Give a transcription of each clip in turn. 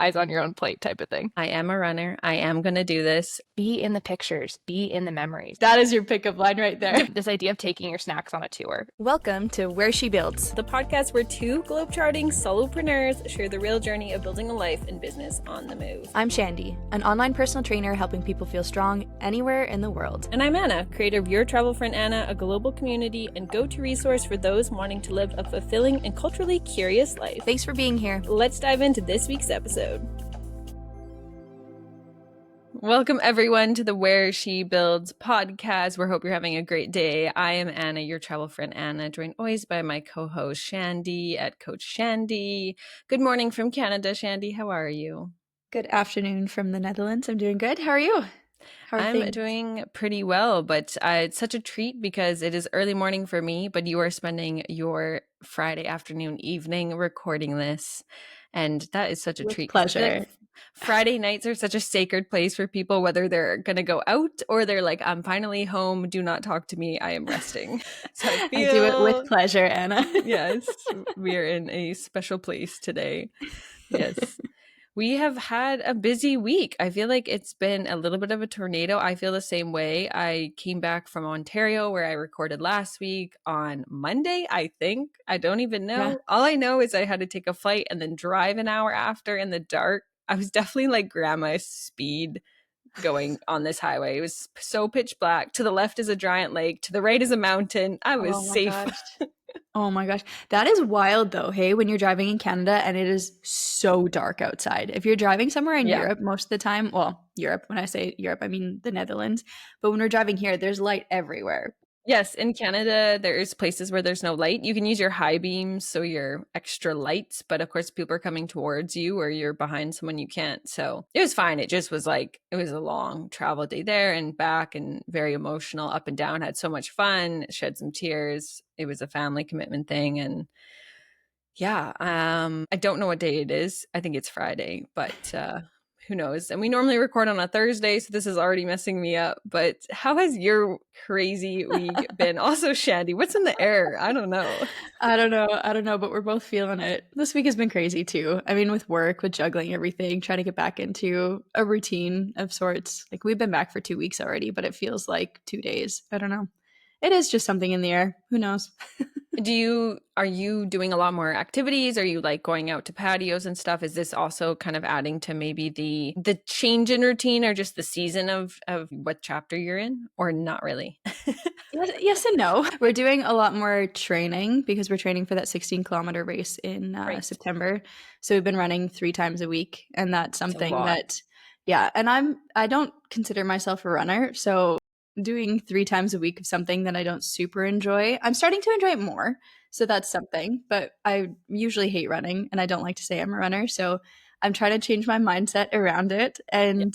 eyes on your own plate type of thing. I am a runner. I am going to do this. Be in the pictures, be in the memories. That is your pickup line right there. This idea of taking your snacks on a tour. Welcome to Where She Builds, the podcast where two globetrotting solopreneurs share the real journey of building a life and business on the move. I'm Shandy, an online personal trainer helping people feel strong anywhere in the world. And I'm Anna, creator of Your Travel Friend Anna, a global community and go-to resource for those wanting to live a fulfilling and culturally curious life. Thanks for being here. Let's dive into this week's episode. Welcome everyone to the Where She Builds podcast. We hope you're having a great day. I am Anna, your travel friend Anna, joined always by my co-host Shandy at Coach Shandy. Good morning from Canada, Shandy. How are you? Good afternoon from the Netherlands. I'm doing good. How are you? I'm doing pretty well, but it's such a treat because it is early morning for me, but you are spending your Friday afternoon, evening recording this. And that is such a treat. Pleasure. Friday nights are such a sacred place for people, whether they're going to go out or they're like, I'm finally home. Do not talk to me. I am resting. So I do it with pleasure, Anna. Yes, we are in a special place today. Yes. We have had a busy week. I feel like it's been a little bit of a tornado. I feel the same way. I came back from Ontario where I recorded last week on Monday, I think. I don't even know. Yeah. All I know is I had to take a flight and then drive an hour after in the dark. I was definitely like grandma speed going on this highway. It was so pitch black. To the left is a giant lake. To the right is a mountain. I was safe. Oh my gosh. That is wild though, hey, when you're driving in Canada and it is so dark outside. If you're driving somewhere in Europe most of the time, well, Europe, when I say Europe, I mean the Netherlands. But when we're driving here, there's light everywhere. Yes, in Canada, there's places where there's no light. You can use your high beams, so your extra lights, but of course people are coming towards you or you're behind someone, you can't. So it was fine. It just was like, it was a long travel day there and back and very emotional, up and down. Had so much fun, shed some tears. It was a family commitment thing. And yeah, I don't know what day it is. I think it's Friday, but who knows? And we normally record on a Thursday, so this is already messing me up. But how has your crazy week been? Also, Shandy, what's in the air? I don't know. I don't know, but we're both feeling it. This week has been crazy too. I mean, with work, with juggling everything, trying to get back into a routine of sorts. Like we've been back for 2 weeks already, but it feels like 2 days. I don't know. It is just something in the air. Who knows? Are you doing a lot more activities? Are you like going out to patios and stuff? Is this also kind of adding to maybe the change in routine or just the season of what chapter you're in, or not really? Yes and no. We're doing a lot more training because we're training for that 16-kilometer race in September. So we've been running 3 times a week, and that's something that, and I don't consider myself a runner, so doing 3 times a week of something that I don't super enjoy. I'm starting to enjoy it more. So that's something, but I usually hate running and I don't like to say I'm a runner. So I'm trying to change my mindset around it. And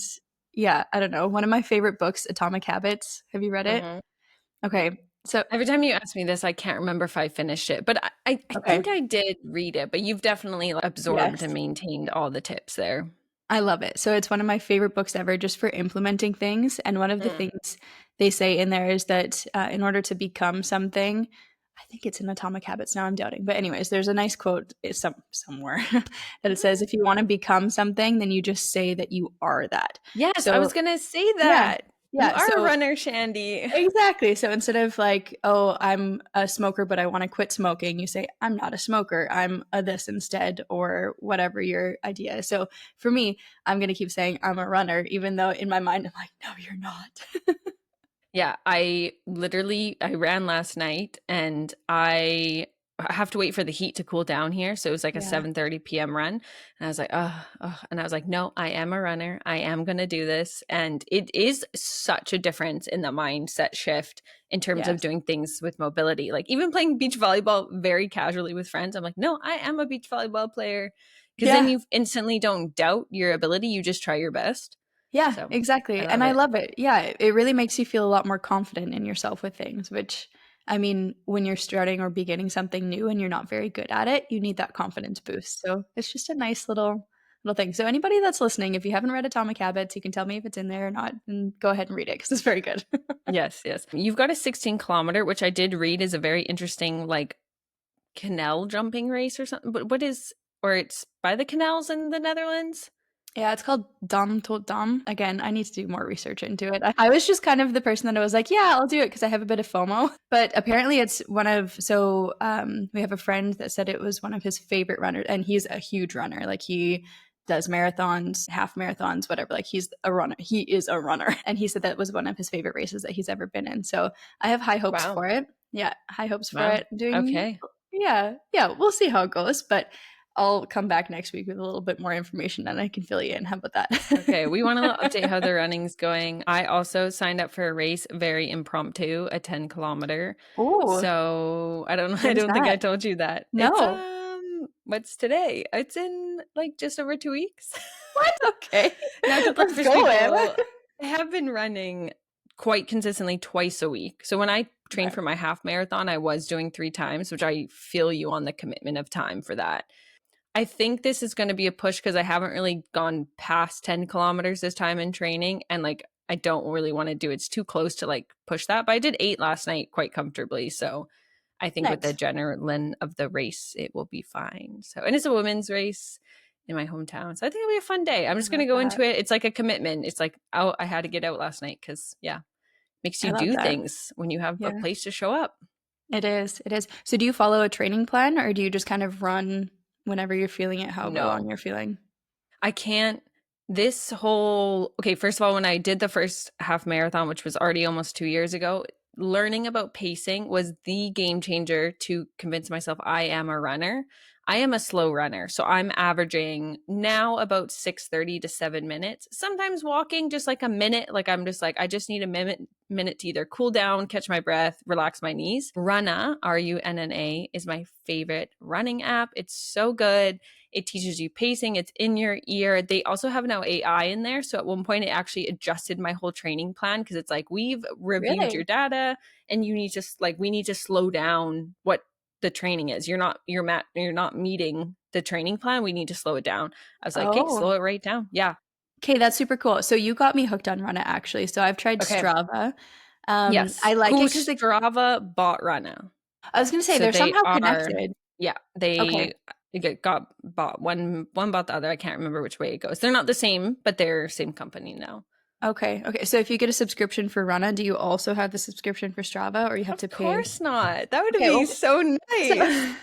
I don't know. One of my favorite books, Atomic Habits. Have you read it? Mm-hmm. Okay. So every time you ask me this, I can't remember if I finished it, but I think I did read it, but you've definitely absorbed and maintained all the tips there. I love it. So it's one of my favorite books ever just for implementing things. And one of the things they say in there is that in order to become something, I think it's in Atomic Habits. Now I'm doubting. But anyways, there's a nice quote somewhere that it says, if you want to become something, then you just say that you are that. Yes, so, I was going to say that. Yeah, you are a runner, Shandy. Exactly. So instead of like, oh, I'm a smoker, but I want to quit smoking, you say, I'm not a smoker. I'm a this instead, or whatever your idea is. So for me, I'm going to keep saying I'm a runner, even though in my mind, I'm like, no, you're not. Yeah, I ran last night and I have to wait for the heat to cool down here. So it was like a 7:30 p.m. run. And I was like, and I was like, no, I am a runner. I am going to do this. And it is such a difference in the mindset shift in terms of doing things with mobility. Like even playing beach volleyball very casually with friends. I'm like, no, I am a beach volleyball player. Because then you instantly don't doubt your ability. You just try your best. Yeah, so, exactly. I love it. Yeah, it really makes you feel a lot more confident in yourself with things, which, I mean, when you're starting or beginning something new and you're not very good at it, you need that confidence boost. So it's just a nice little thing. So anybody that's listening, if you haven't read Atomic Habits, you can tell me if it's in there or not, and go ahead and read it because it's very good. Yes. You've got a 16-kilometer, which I did read is a very interesting, like, canal jumping race or something. But it's by the canals in the Netherlands? Yeah, it's called Dom Tot Dom. Again, I need to do more research into it. I was just kind of the person that I was like, yeah, I'll do it because I have a bit of FOMO. But apparently it's we have a friend that said it was one of his favorite runners, and he's a huge runner. Like he does marathons, half marathons, whatever. Like he's a runner. He is a runner. And he said that was one of his favorite races that he's ever been in. So I have high hopes for it. Yeah, high hopes for it. Okay. Yeah, we'll see how it goes. But I'll come back next week with a little bit more information and I can fill you in. How about that? Okay, we want to update how the running's going. I also signed up for a race, very impromptu, a 10 kilometer. Oh, so I don't know. I don't think I told you that. No. It's, what's today? It's in like just over 2 weeks. What? Okay. Now to Let's go, Emma. I have been running quite consistently twice a week. So when I trained for my half marathon, I was doing 3 times, which I feel you on the commitment of time for that. I think this is going to be a push because I haven't really gone past 10 kilometers this time in training. And like, I don't really want to do it's too close to like push that. But I did 8 last night quite comfortably. So I think with the adrenaline of the race, it will be fine. So, and it's a women's race in my hometown. So I think it'll be a fun day. I'm just going to go into it. It's like a commitment. It's like, oh, I had to get out last night because makes you do things when you have a place to show up. It is. So do you follow a training plan or do you just kind of run whenever you're feeling it, how long you're feeling? I can't. First of all, when I did the first half marathon, which was already almost 2 years ago, learning about pacing was the game changer to convince myself I am a runner. I am a slow runner. So I'm averaging now about 6:30 to 7 minutes, sometimes walking just like a minute. Like I'm just like, I just need a minute to either cool down, catch my breath, relax my knees. Runna, RUNNA, is my favorite running app. It's so good. It teaches you pacing. It's in your ear. They also have now AI in there. So at one point it actually adjusted my whole training plan because it's like, we've reviewed your data and we need to slow down what the training is. You're not meeting the training plan. We need to slow it down. I was like, okay, slow it right down. Yeah. Okay, that's super cool. So you got me hooked on Runna actually. So I've tried Strava. Yes, I like it because Strava bought Runna. I was going to say they're somehow connected. Yeah, they got bought. One bought the other. I can't remember which way it goes. They're not the same, but they're same company now. Okay. So if you get a subscription for Runna, do you also have the subscription for Strava, or you have to pay? Of course not. That would be so nice.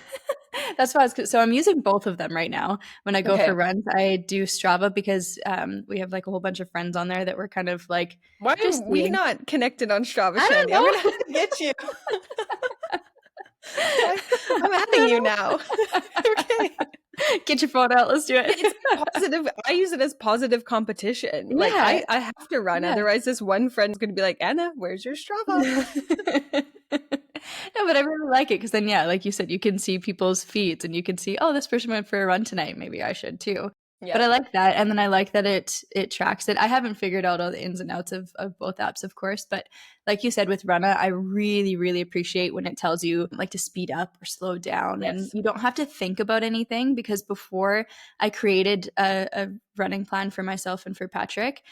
That's why so I'm using both of them right now. When I go for runs, I do Strava because we have like a whole bunch of friends on there that we're kind of like. Why are we not connected on Strava, Shandy? I'm gonna have to get you. I'm adding you now. Okay. Get your phone out. Let's do it. It's positive. I use it as positive competition. Yeah. Like I have to run. Yeah. Otherwise this one friend's going to be like, Anna, where's your Strava? No, but I really like it because then, like you said, you can see people's feeds and you can see, oh, this person went for a run tonight. Maybe I should too. Yeah. But I like that. And then I like that it tracks it. I haven't figured out all the ins and outs of both apps, of course. But like you said, with Runna, I really, really appreciate when it tells you like to speed up or slow down. Yes. And you don't have to think about anything because before I created a running plan for myself and for Patrick,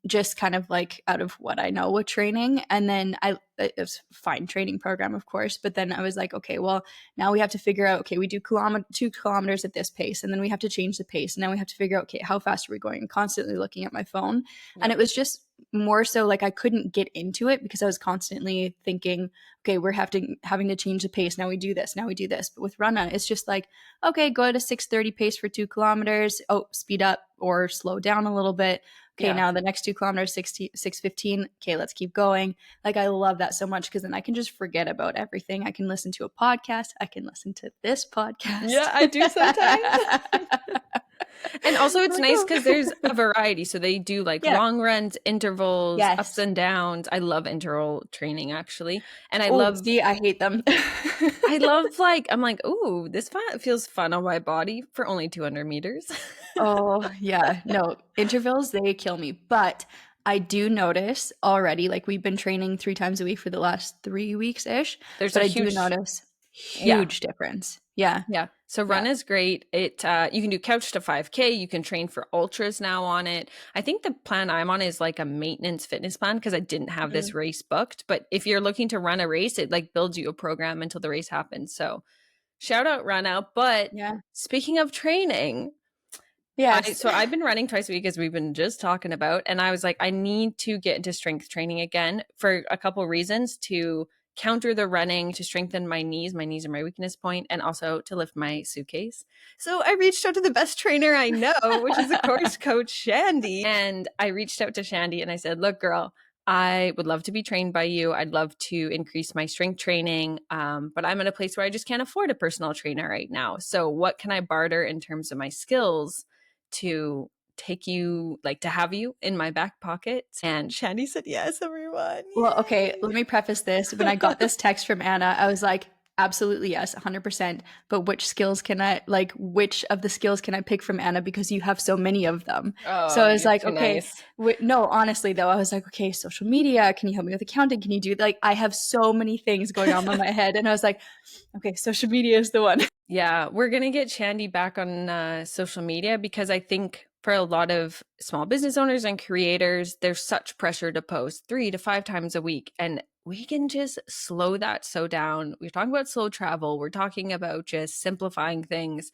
just kind of like out of what I know with training. And then it was a fine training program, of course. But then I was like, okay, well, now we have to figure out, okay, we do 2 kilometers at this pace. And then we have to change the pace. And now we have to figure out, okay, how fast are we going? Constantly looking at my phone. Yeah. And it was just more so like I couldn't get into it because I was constantly thinking, okay, we're having to change the pace. Now we do this. Now we do this. But with Runna, it's just like, okay, go at a 6:30 pace for 2 kilometers. Oh, speed up or slow down a little bit. Okay, now the next 2 kilometers, 6:15. Okay, let's keep going. Like I love that so much because then I can just forget about everything. I can listen to a podcast. I can listen to this podcast. Yeah, I do sometimes. And also it's nice because there's a variety. So they do like long runs, intervals, ups and downs. I love interval training actually. And I I hate them. I love I'm like, ooh, this feels fun on my body for only 200 meters. Oh yeah. No, intervals, they kill me. But I do notice already, like we've been training 3 times a week for the last 3 weeks-ish. I do notice huge difference. Yeah. Yeah. So Run is great. It you can do couch to 5K. You can train for ultras now on it. I think the plan I'm on is like a maintenance fitness plan because I didn't have this race booked. But if you're looking to run a race, it like builds you a program until the race happens. So shout out Run Out. But speaking of training, Yes. So I've been running twice a week, as we've been just talking about. And I was like, I need to get into strength training again for a couple of reasons: to counter the running, to strengthen my knees. My knees are my weakness point, and also to lift my suitcase. So I reached out to the best trainer I know, which is, of course, Coach Shandy. And I reached out to Shandy and I said, look, girl, I would love to be trained by you. I'd love to increase my strength training, but I'm in a place where I just can't afford a personal trainer right now. So what can I barter in terms of my skills to take you, like, to have you in my back pocket? And Shandy said yes, everyone. Well, okay, let me preface this. When I got this text from Anna, I was like, absolutely yes, 100%. But which of the skills can I pick from Anna? Because you have so many of them. So I was like, okay, no, honestly though, I was like, okay, social media, can you help me with accounting? Can you do, like, I have so many things going on in my head. And I was like, okay, social media is the one. Yeah, we're going to get Shandy back on social media, because I think for a lot of small business owners and creators, there's such pressure to post 3 to 5 times a week. And we can just slow that so down. We're talking about slow travel. We're talking about just simplifying things.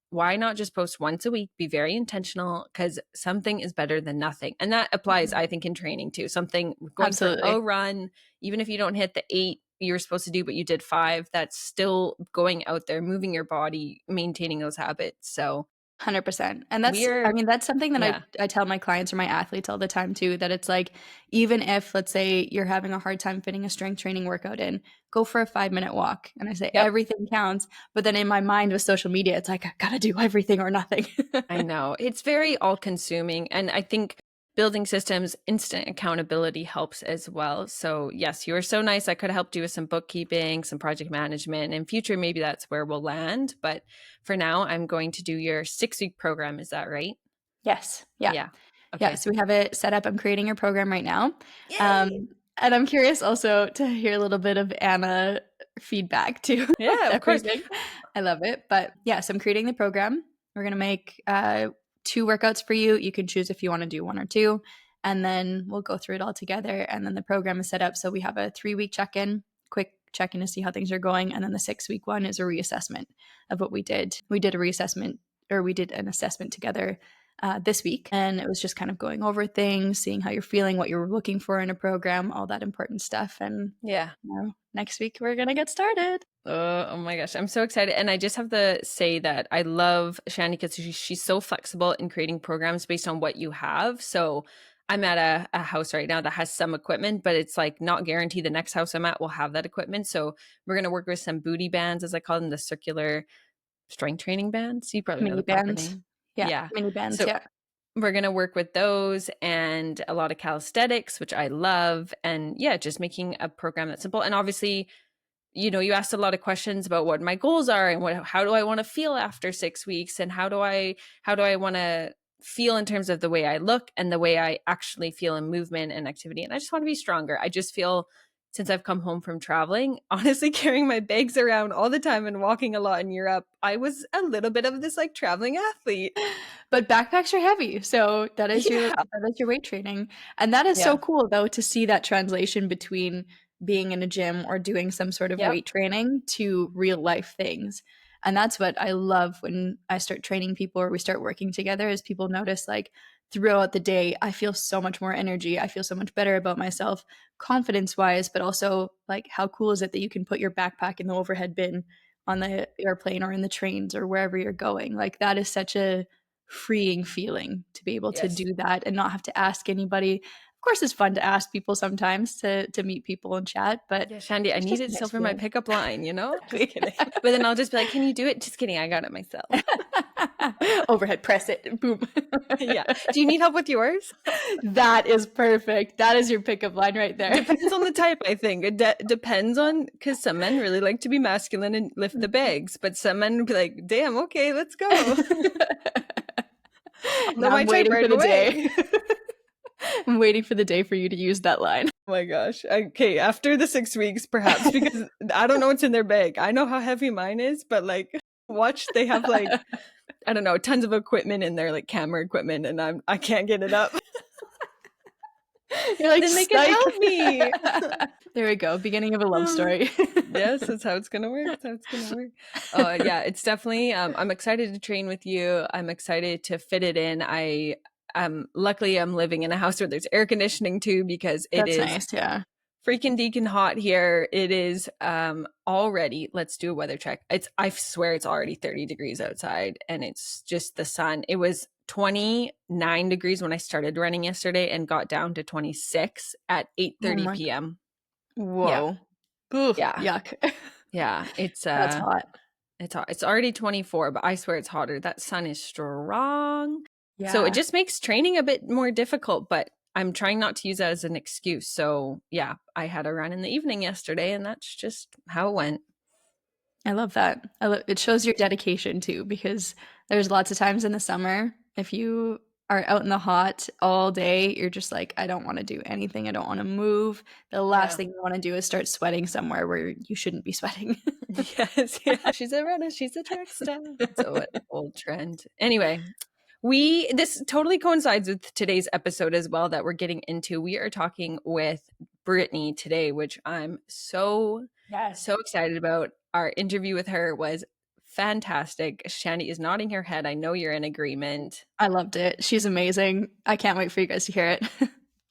Why not just post once a week? Be very intentional, because something is better than nothing. And that applies, I think, in training too. Something going Absolutely. for a run, even if you don't hit the 8 you're supposed to do, but you did 5, that's still going out there, moving your body, maintaining those habits. So 100%. And that's something that I tell my clients or my athletes all the time too, that it's like, even if, let's say, you're having a hard time fitting a strength training workout in, go for a 5-minute walk. And I say, everything counts. But then in my mind with social media, it's like, I gotta do everything or nothing. I know. It's very all consuming. And I think building systems, instant accountability helps as well. So yes, you were so nice. I could have helped you with some bookkeeping, some project management. In future, maybe that's where we'll land. But for now, I'm going to do your 6-week program. Is that right? Yes. Yeah. Okay. Yeah. So we have it set up. I'm creating your program right now. And I'm curious also to hear a little bit of Anna feedback too. Yeah, of course. I love it. But yeah, so I'm creating the program. We're going to make 2 workouts for you. You can choose if you want to do 1 or 2, and then we'll go through it all together. And then the program is set up. So we have a 3-week check-in, quick check-in to see how things are going. And then the 6-week one is a reassessment of what we did. We did an assessment together this week. And it was just kind of going over things, seeing how you're feeling, what you're looking for in a program, all that important stuff. And next week we're going to get started. Oh my gosh, I'm so excited. And I just have to say that I love Shandy, because she's so flexible in creating programs based on what you have. So I'm at a house right now that has some equipment, but it's like not guaranteed the next house I'm at will have that equipment. So we're going to work with some booty bands, as I call them, the circular strength training bands. You probably know the proper name. Yeah. Mini bands. So we're going to work with those, and a lot of calisthenics, which I love. And just making a program that's simple. And obviously, you asked a lot of questions about what my goals are and how do I want to feel after 6 weeks, and how do I want to feel in terms of the way I look and the way I actually feel in movement and activity. And I just want to be stronger. I just feel, since I've come home from traveling, honestly, carrying my bags around all the time and walking a lot in Europe, I was a little bit of this like traveling athlete. But backpacks are heavy. So that is your weight training. And that is so cool though, to see that translation between being in a gym or doing some sort of weight training to real life things. And that's what I love when I start training people or we start working together, is people notice, like, throughout the day, I feel so much more energy. I feel so much better about myself, confidence wise, but also, like, how cool is it that you can put your backpack in the overhead bin on the airplane or in the trains or wherever you're going? Like, that is such a freeing feeling to be able to do that and not have to ask anybody. Of course, it's fun to ask people sometimes to meet people and chat, but Shandy, I need it still for my pickup line, Just kidding. But then I'll just be like, can you do it? Just kidding, I got it myself. Overhead press it, boom. Do you need help with yours? That is perfect. That is your pickup line right there. Depends on the type, I think. It depends on, because some men really like to be masculine and lift the bags, but some men would be like, damn, okay, let's go. I'm waiting for the day. I'm waiting for the day for you to use that line. Oh my gosh. Okay, after the 6 weeks, perhaps, because I don't know what's in their bag. I know how heavy mine is, but like, watch, they have like, I don't know, tons of equipment in there, like camera equipment, and I can't get it up. You're like, then they can "Psych." help me. There we go. Beginning of a love story. Yes, that's how it's gonna work. That's how it's gonna work. Oh yeah, it's definitely. I'm excited to train with you. I'm excited to fit it in. Luckily I'm living in a house where there's air conditioning too, because it That's is nice. Yeah. freaking deacon hot here. It is already, let's do a weather check. I swear it's already 30 degrees outside, and it's just the sun. It was 29 degrees when I started running yesterday and got down to 26 at 8:30 p.m. Whoa. Oof, Yeah. yuck. Yeah, it's That's hot. it's hot. It's already 24, but I swear it's hotter. That sun is strong. Yeah. So it just makes training a bit more difficult, but I'm trying not to use that as an excuse. So yeah, I had a run in the evening yesterday, and that's just how it went. I love that. It shows your dedication too, because there's lots of times in the summer, if you are out in the hot all day, you're just like, I don't want to do anything. I don't want to move. The last thing you want to do is start sweating somewhere where you shouldn't be sweating. Yes, yeah. She's a runner. She's a track star. So an old trend. Anyway, this totally coincides with today's episode as well that we're getting into. We are talking with Britney today, which I'm so excited about. Our interview with her was fantastic. Shandy is nodding her head. I know you're in agreement. I loved it. She's amazing. I can't wait for you guys to hear it.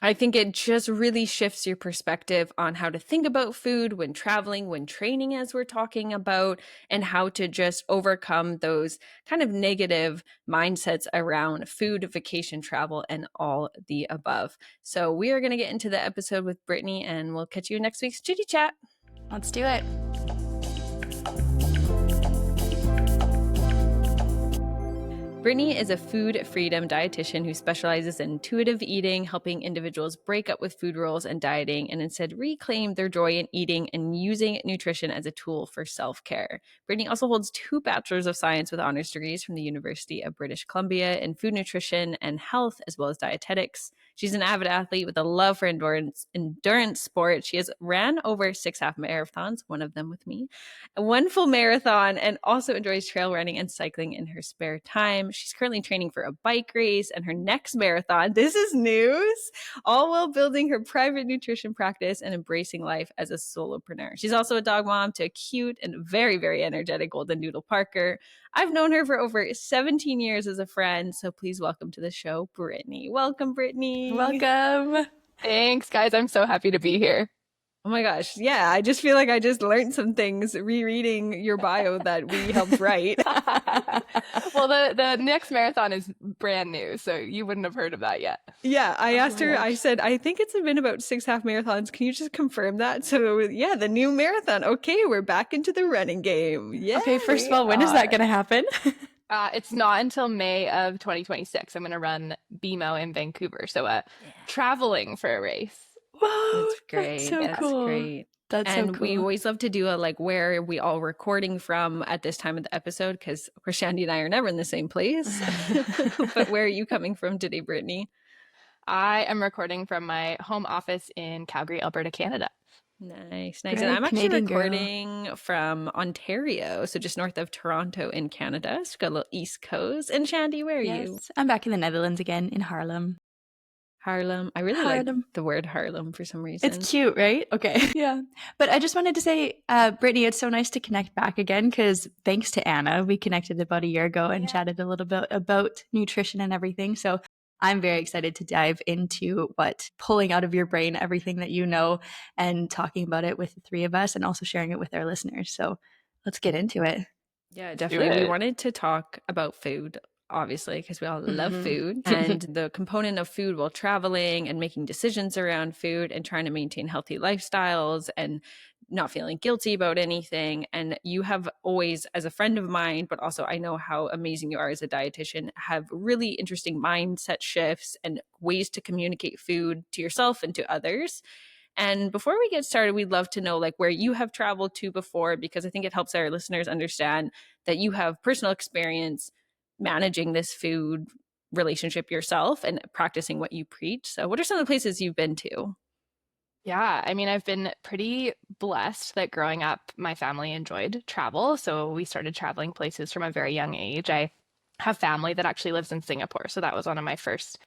I think it just really shifts your perspective on how to think about food when traveling, when training, as we're talking about, and how to just overcome those kind of negative mindsets around food, vacation, travel, and all the above. So we are going to get into the episode with Britney, and we'll catch you in next week's Chitty Chat. Let's do it. Britney is a food freedom dietitian who specializes in intuitive eating, helping individuals break up with food rules and dieting and instead reclaim their joy in eating and using nutrition as a tool for self-care. Britney also holds 2 Bachelors of Science with honors degrees from the University of British Columbia in food nutrition and health, as well as dietetics. She's an avid athlete with a love for endurance sport. She has ran over 6 half marathons, one of them with me, 1 full marathon, and also enjoys trail running and cycling in her spare time. She's currently training for a bike race and her next marathon. This is news, all while building her private nutrition practice and embracing life as a solopreneur. She's also a dog mom to a cute and very, very energetic golden doodle Parker. I've known her for over 17 years as a friend, so please welcome to the show, Britney. Welcome, Britney. Welcome. Thanks, guys. I'm so happy to be here. Oh my gosh. Yeah, I just feel like I just learned some things rereading your bio that we helped write. Well, the next marathon is brand new, so you wouldn't have heard of that yet. Yeah, I asked her, I said, I think it's been about 6 half marathons. Can you just confirm that? So yeah, the new marathon. Okay, we're back into the running game. Yeah. Okay, first of all, when is that going to happen? It's not until May of 2026. I'm going to run BMO in Vancouver, so traveling for a race. Whoa, that's great. That's so that's cool. Great. That's and so cool. We always love to do a where are we all recording from at this time of the episode, because of course Shandy and I are never in the same place. But where are you coming from today, Britney? I am recording from my home office in Calgary, Alberta, Canada. Nice. Great. And I'm actually Canadian recording from Ontario, so just north of Toronto in Canada. So got a little East Coast. And Shandy, where are you? I'm back in the Netherlands again, in Haarlem. Harlem. I really like the word Harlem for some reason. It's cute, right? Okay. Yeah. But I just wanted to say, Britney, it's so nice to connect back again, because thanks to Anna, we connected about a year ago and chatted a little bit about nutrition and everything. So I'm very excited to dive into pulling out of your brain everything that you know and talking about it with the 3 of us and also sharing it with our listeners. So let's get into it. Yeah, definitely. We wanted to talk about food, obviously, because we all love food and the component of food while traveling and making decisions around food and trying to maintain healthy lifestyles and not feeling guilty about anything. And you have always, as a friend of mine, but also I know how amazing you are as a dietitian, have really interesting mindset shifts and ways to communicate food to yourself and to others. And before we get started, we'd love to know where you have traveled to before, because I think it helps our listeners understand that you have personal experience managing this food relationship yourself and practicing what you preach. So what are some of the places you've been to? Yeah, I mean, I've been pretty blessed that growing up, my family enjoyed travel. So we started traveling places from a very young age. I have family that actually lives in Singapore. So that was one of my first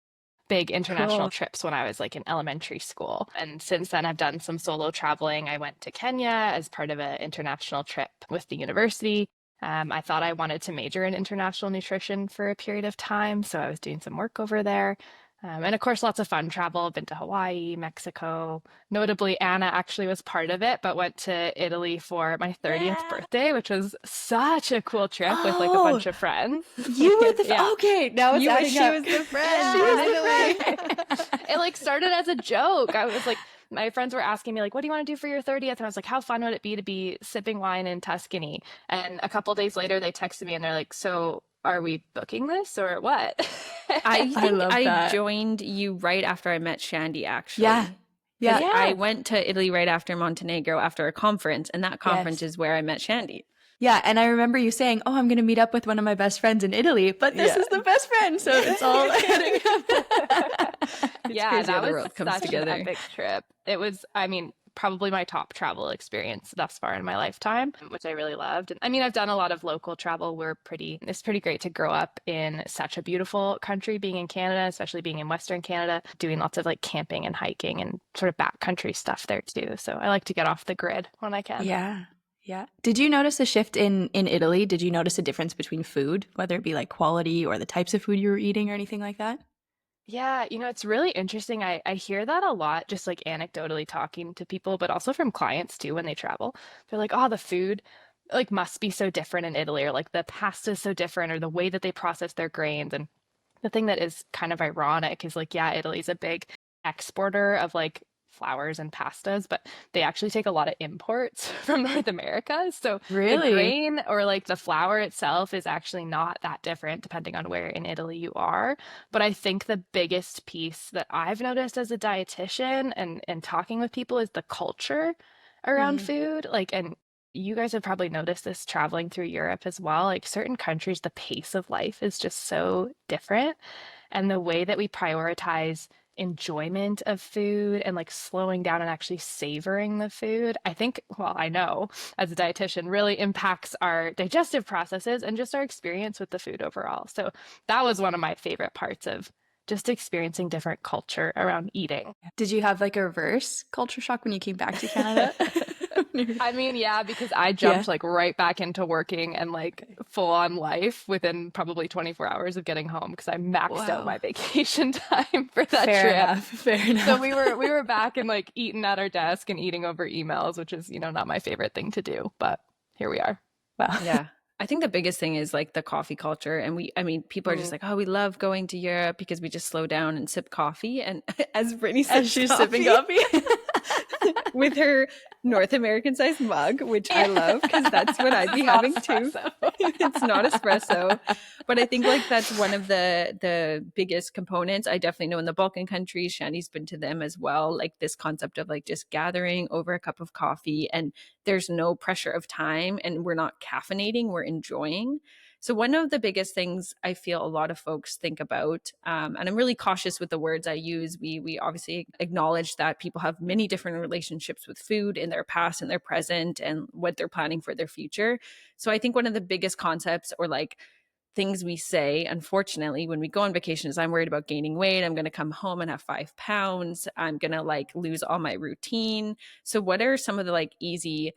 big international Cool. trips when I was like in elementary school. And since then, I've done some solo traveling. I went to Kenya as part of an international trip with the university. I thought I wanted to major in international nutrition for a period of time, so I was doing some work over there. And of course, lots of fun travel. I've been to Hawaii, Mexico. Notably, Anna actually was part of it, but went to Italy for my 30th birthday, which was such a cool trip with like a bunch of friends. You were the Yeah. okay. Now it's You wish adding she up. was the friend. She was Finally. the friend. It like started as a joke. I was like, my friends were asking me like, what do you want to do for your 30th? And I was like, how fun would it be to be sipping wine in Tuscany? And a couple days later, they texted me and they're like, so are we booking this or what? I think love I that. joined you right after I met Shandy, actually. Yeah. 'Cause Yeah. I went to Italy right after Montenegro after a conference, and that conference Yes. is where I met Shandy. Yeah, and I remember you saying, "Oh, I'm going to meet up with one of my best friends in Italy," but this Yeah. is the best friend, so it's all adding up. Yeah, crazy how that the was world comes such together. an epic trip. It was, I mean, probably my top travel experience thus far in my lifetime, which I really loved. And I mean, I've done a lot of local travel. It's pretty great to grow up in such a beautiful country, being in Canada, especially being in Western Canada, doing lots of like camping and hiking and sort of backcountry stuff there too. So I like to get off the grid when I can. Yeah. Yeah. Did you notice a shift in Italy? Did you notice a difference between food, whether it be like quality or the types of food you were eating or anything like that? Yeah, it's really interesting. I hear that a lot, just like anecdotally talking to people, but also from clients too when they travel. They're like, oh, the food like must be so different in Italy, or like the pasta's so different, or the way that they process their grains. And the thing that is kind of ironic is like, yeah, Italy's a big exporter of like flours and pastas, but they actually take a lot of imports from North America. So the Really? grain or like the flour itself is actually not that different depending on where in Italy you are. But I think the biggest piece that I've noticed as a dietitian and talking with people is the culture around Mhm. food. Like, and you guys have probably noticed this traveling through Europe as well. Like certain countries, the pace of life is just so different. And the way that we prioritize enjoyment of food and like slowing down and actually savoring the food, I think, well, I know as a dietitian, really impacts our digestive processes and just our experience with the food overall. So that was one of my favorite parts of just experiencing different culture around eating. Did you have like a reverse culture shock when you came back to Canada? I mean, yeah, because I jumped like right back into working and like full on life within probably 24 hours of getting home because I maxed out my vacation time for that Fair trip. enough. Fair enough. So we were back and like eating at our desk and eating over emails, which is, not my favorite thing to do, but here we are. Wow. Yeah. I think the biggest thing is like the coffee culture. And people are just like, oh, we love going to Europe because we just slow down and sip coffee. And as Brittany said, As she's sipping coffee. with her North American sized mug, which I love because that's what I'd be having too. It's not espresso. But I think like that's one of the biggest components. I definitely know in the Balkan countries, Shandy's been to them as well, like this concept of like just gathering over a cup of coffee and there's no pressure of time and we're not caffeinating, we're enjoying. So one of the biggest things I feel a lot of folks think about, and I'm really cautious with the words I use, we obviously acknowledge that people have many different relationships with food in their past and their present and what they're planning for their future. So I think one of the biggest concepts or like things we say, unfortunately, when we go on vacation is I'm worried about gaining weight. I'm going to come home and have 5 pounds. I'm going to like lose all my routine. So what are some of the like easy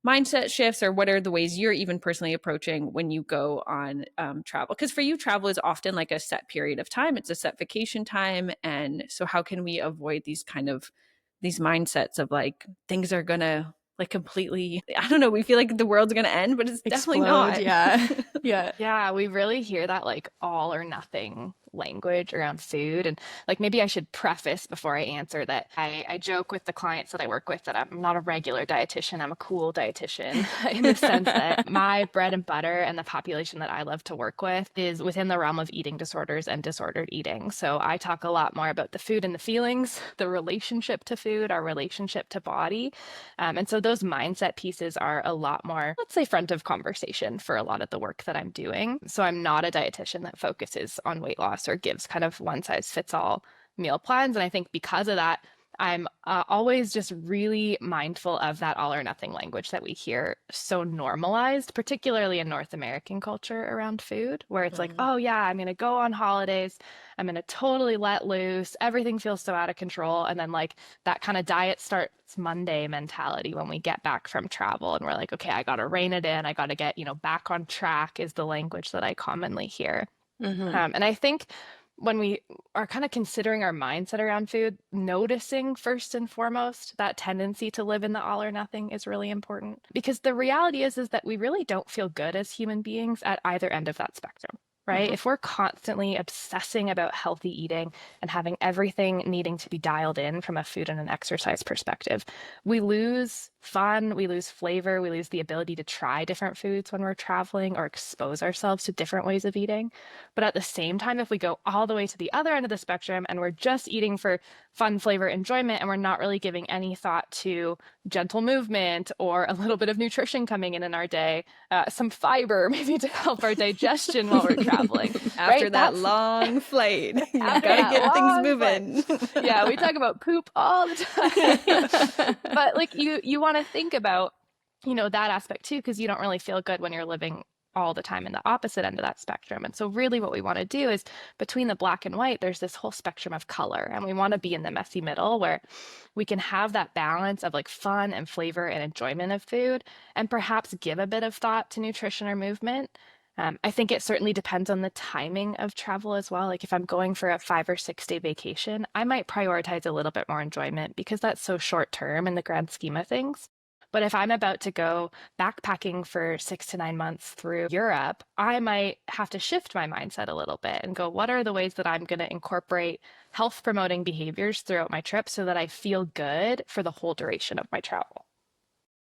mindset shifts, or what are the ways you're even personally approaching when you go on travel? Because for you, travel is often like a set period of time. It's a set vacation time. And so how can we avoid these mindsets of like things are going to like completely, I don't know, we feel like the world's going to end, but it's definitely not. Yeah. Yeah. Yeah, we really hear that like all or nothing language around food. And like maybe I should preface before I answer that I joke with the clients that I work with that I'm not a regular dietitian. I'm a cool dietitian in the sense that my bread and butter and the population that I love to work with is within the realm of eating disorders and disordered eating. So I talk a lot more about the food and the feelings, the relationship to food, our relationship to body. And so those mindset pieces are a lot more, let's say, front of conversation for a lot of the work that I'm doing. So I'm not a dietitian that focuses on weight loss or gives kind of one size fits all meal plans. And I think because of that, I'm always just really mindful of that all or nothing language that we hear so normalized, particularly in North American culture around food, where it's like, oh, yeah, I'm going to go on holidays. I'm going to totally let loose. Everything feels so out of control. And then, like, that kind of diet starts Monday mentality when we get back from travel. And we're like, okay, I got to rein it in. I got to get, back on track is the language that I commonly hear. And I think when we are kind of considering our mindset around food, noticing first and foremost that tendency to live in the all or nothing is really important. Because the reality is that we really don't feel good as human beings at either end of that spectrum, right? If we're constantly obsessing about healthy eating and having everything needing to be dialed in from a food and an exercise perspective, we lose fun, we lose flavor, we lose the ability to try different foods when we're traveling or expose ourselves to different ways of eating. But at the same time, if we go all the way to the other end of the spectrum and we're just eating for fun, flavor, enjoyment, and we're not really giving any thought to gentle movement or a little bit of nutrition coming in our day, some fiber maybe to help our digestion while we're traveling. After right? that long flight, you After gotta that get things long moving. Yeah, we talk about poop all the time. But like you want to think about, that aspect too, because you don't really feel good when you're living all the time in the opposite end of that spectrum. And so really what we want to do is between the black and white, there's this whole spectrum of color. And we want to be in the messy middle where we can have that balance of like fun and flavor and enjoyment of food and perhaps give a bit of thought to nutrition or movement. I think it certainly depends on the timing of travel as well. Like if I'm going for a 5 or 6 day vacation, I might prioritize a little bit more enjoyment because that's so short term in the grand scheme of things. But if I'm about to go backpacking for 6 to 9 months through Europe, I might have to shift my mindset a little bit and go, what are the ways that I'm going to incorporate health promoting behaviors throughout my trip so that I feel good for the whole duration of my travel?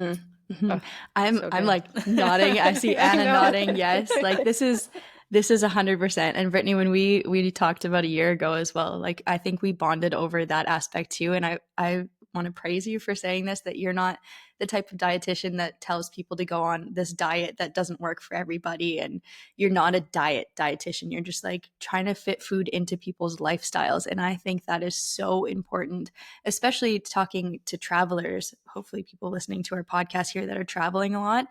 Oh, I'm so I'm good. like nodding. I see Anna nodding. Yes, like this is 100%. And Brittany, when we talked about a year ago as well, like I think we bonded over that aspect too. And I want to praise you for saying this, that you're not the type of dietitian that tells people to go on this diet that doesn't work for everybody. And you're not a dietitian. You're just like trying to fit food into people's lifestyles. And I think that is so important, especially talking to travelers, hopefully people listening to our podcast here that are traveling a lot.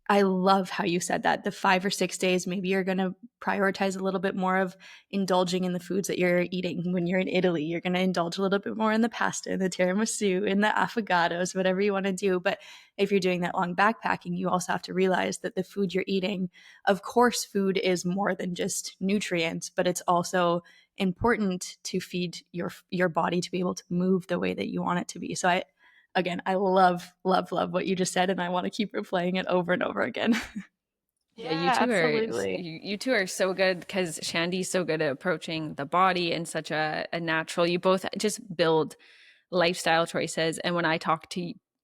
I love how you said that. The 5 or 6 days, maybe you're going to prioritize a little bit more of indulging in the foods that you're eating. When you're in Italy, you're going to indulge a little bit more in the pasta, in the tiramisu, in the affogatos, whatever you want to do. But if you're doing that long backpacking, you also have to realize that the food you're eating, of course, food is more than just nutrients, but it's also important to feed your body to be able to move the way that you want it to be. So I love what you just said, and I want to keep replaying it over and over again. Yeah, absolutely. you two are so good because Shandy's so good at approaching the body in such a natural. You both just build lifestyle choices, and when I talk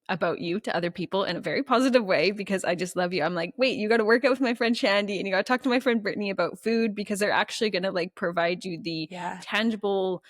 about you to other people in a very positive way, because I just love you, I'm like, wait, you got to work out with my friend Shandy, and you got to talk to my friend Brittany about food because they're actually going to like provide you the tangible.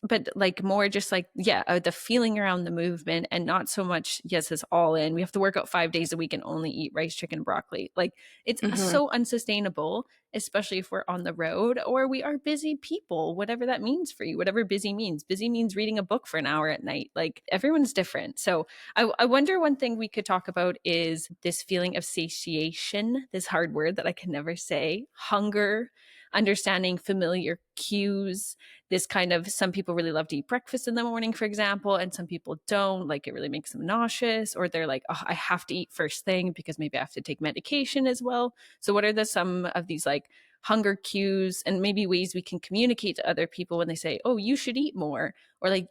But like more just like, the feeling around the movement and not so much, yes, it's all in. We have to work out 5 days a week and only eat rice, chicken, broccoli. Like it's so unsustainable, especially if we're on the road or we are busy people, whatever that means for you, whatever busy means. Busy means reading a book for an hour at night. Like everyone's different. So I wonder one thing we could talk about is this feeling of satiation, this hard word that I can never say, hunger, understanding familiar cues, this kind of, some people really love to eat breakfast in the morning, for example, and some people don't, like it really makes them nauseous, or they're like, oh, I have to eat first thing because maybe I have to take medication as well. So what are some of these like hunger cues and maybe ways we can communicate to other people when they say, oh, you should eat more, or like,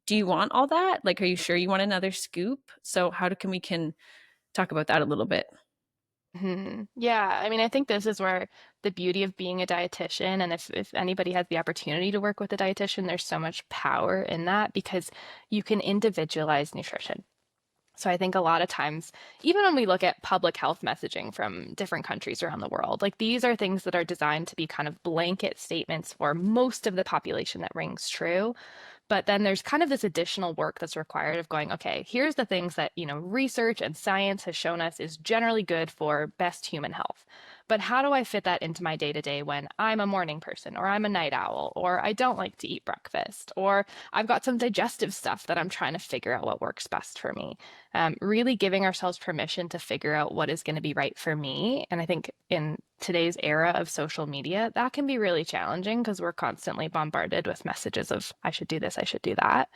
do you want all that? Like, are you sure you want another scoop? So how we can talk about that a little bit? Yeah, I mean, I think this is where the beauty of being a dietitian, and if anybody has the opportunity to work with a dietitian, there's so much power in that because you can individualize nutrition. So I think a lot of times, even when we look at public health messaging from different countries around the world, like these are things that are designed to be kind of blanket statements for most of the population that rings true. But then there's kind of this additional work that's required of going, okay, here's the things that, research and science has shown us is generally good for best human health. But how do I fit that into my day-to-day when I'm a morning person, or I'm a night owl, or I don't like to eat breakfast, or I've got some digestive stuff that I'm trying to figure out what works best for me? Really giving ourselves permission to figure out what is going to be right for me. And I think in today's era of social media, that can be really challenging because we're constantly bombarded with messages of, I should do this, I should do that.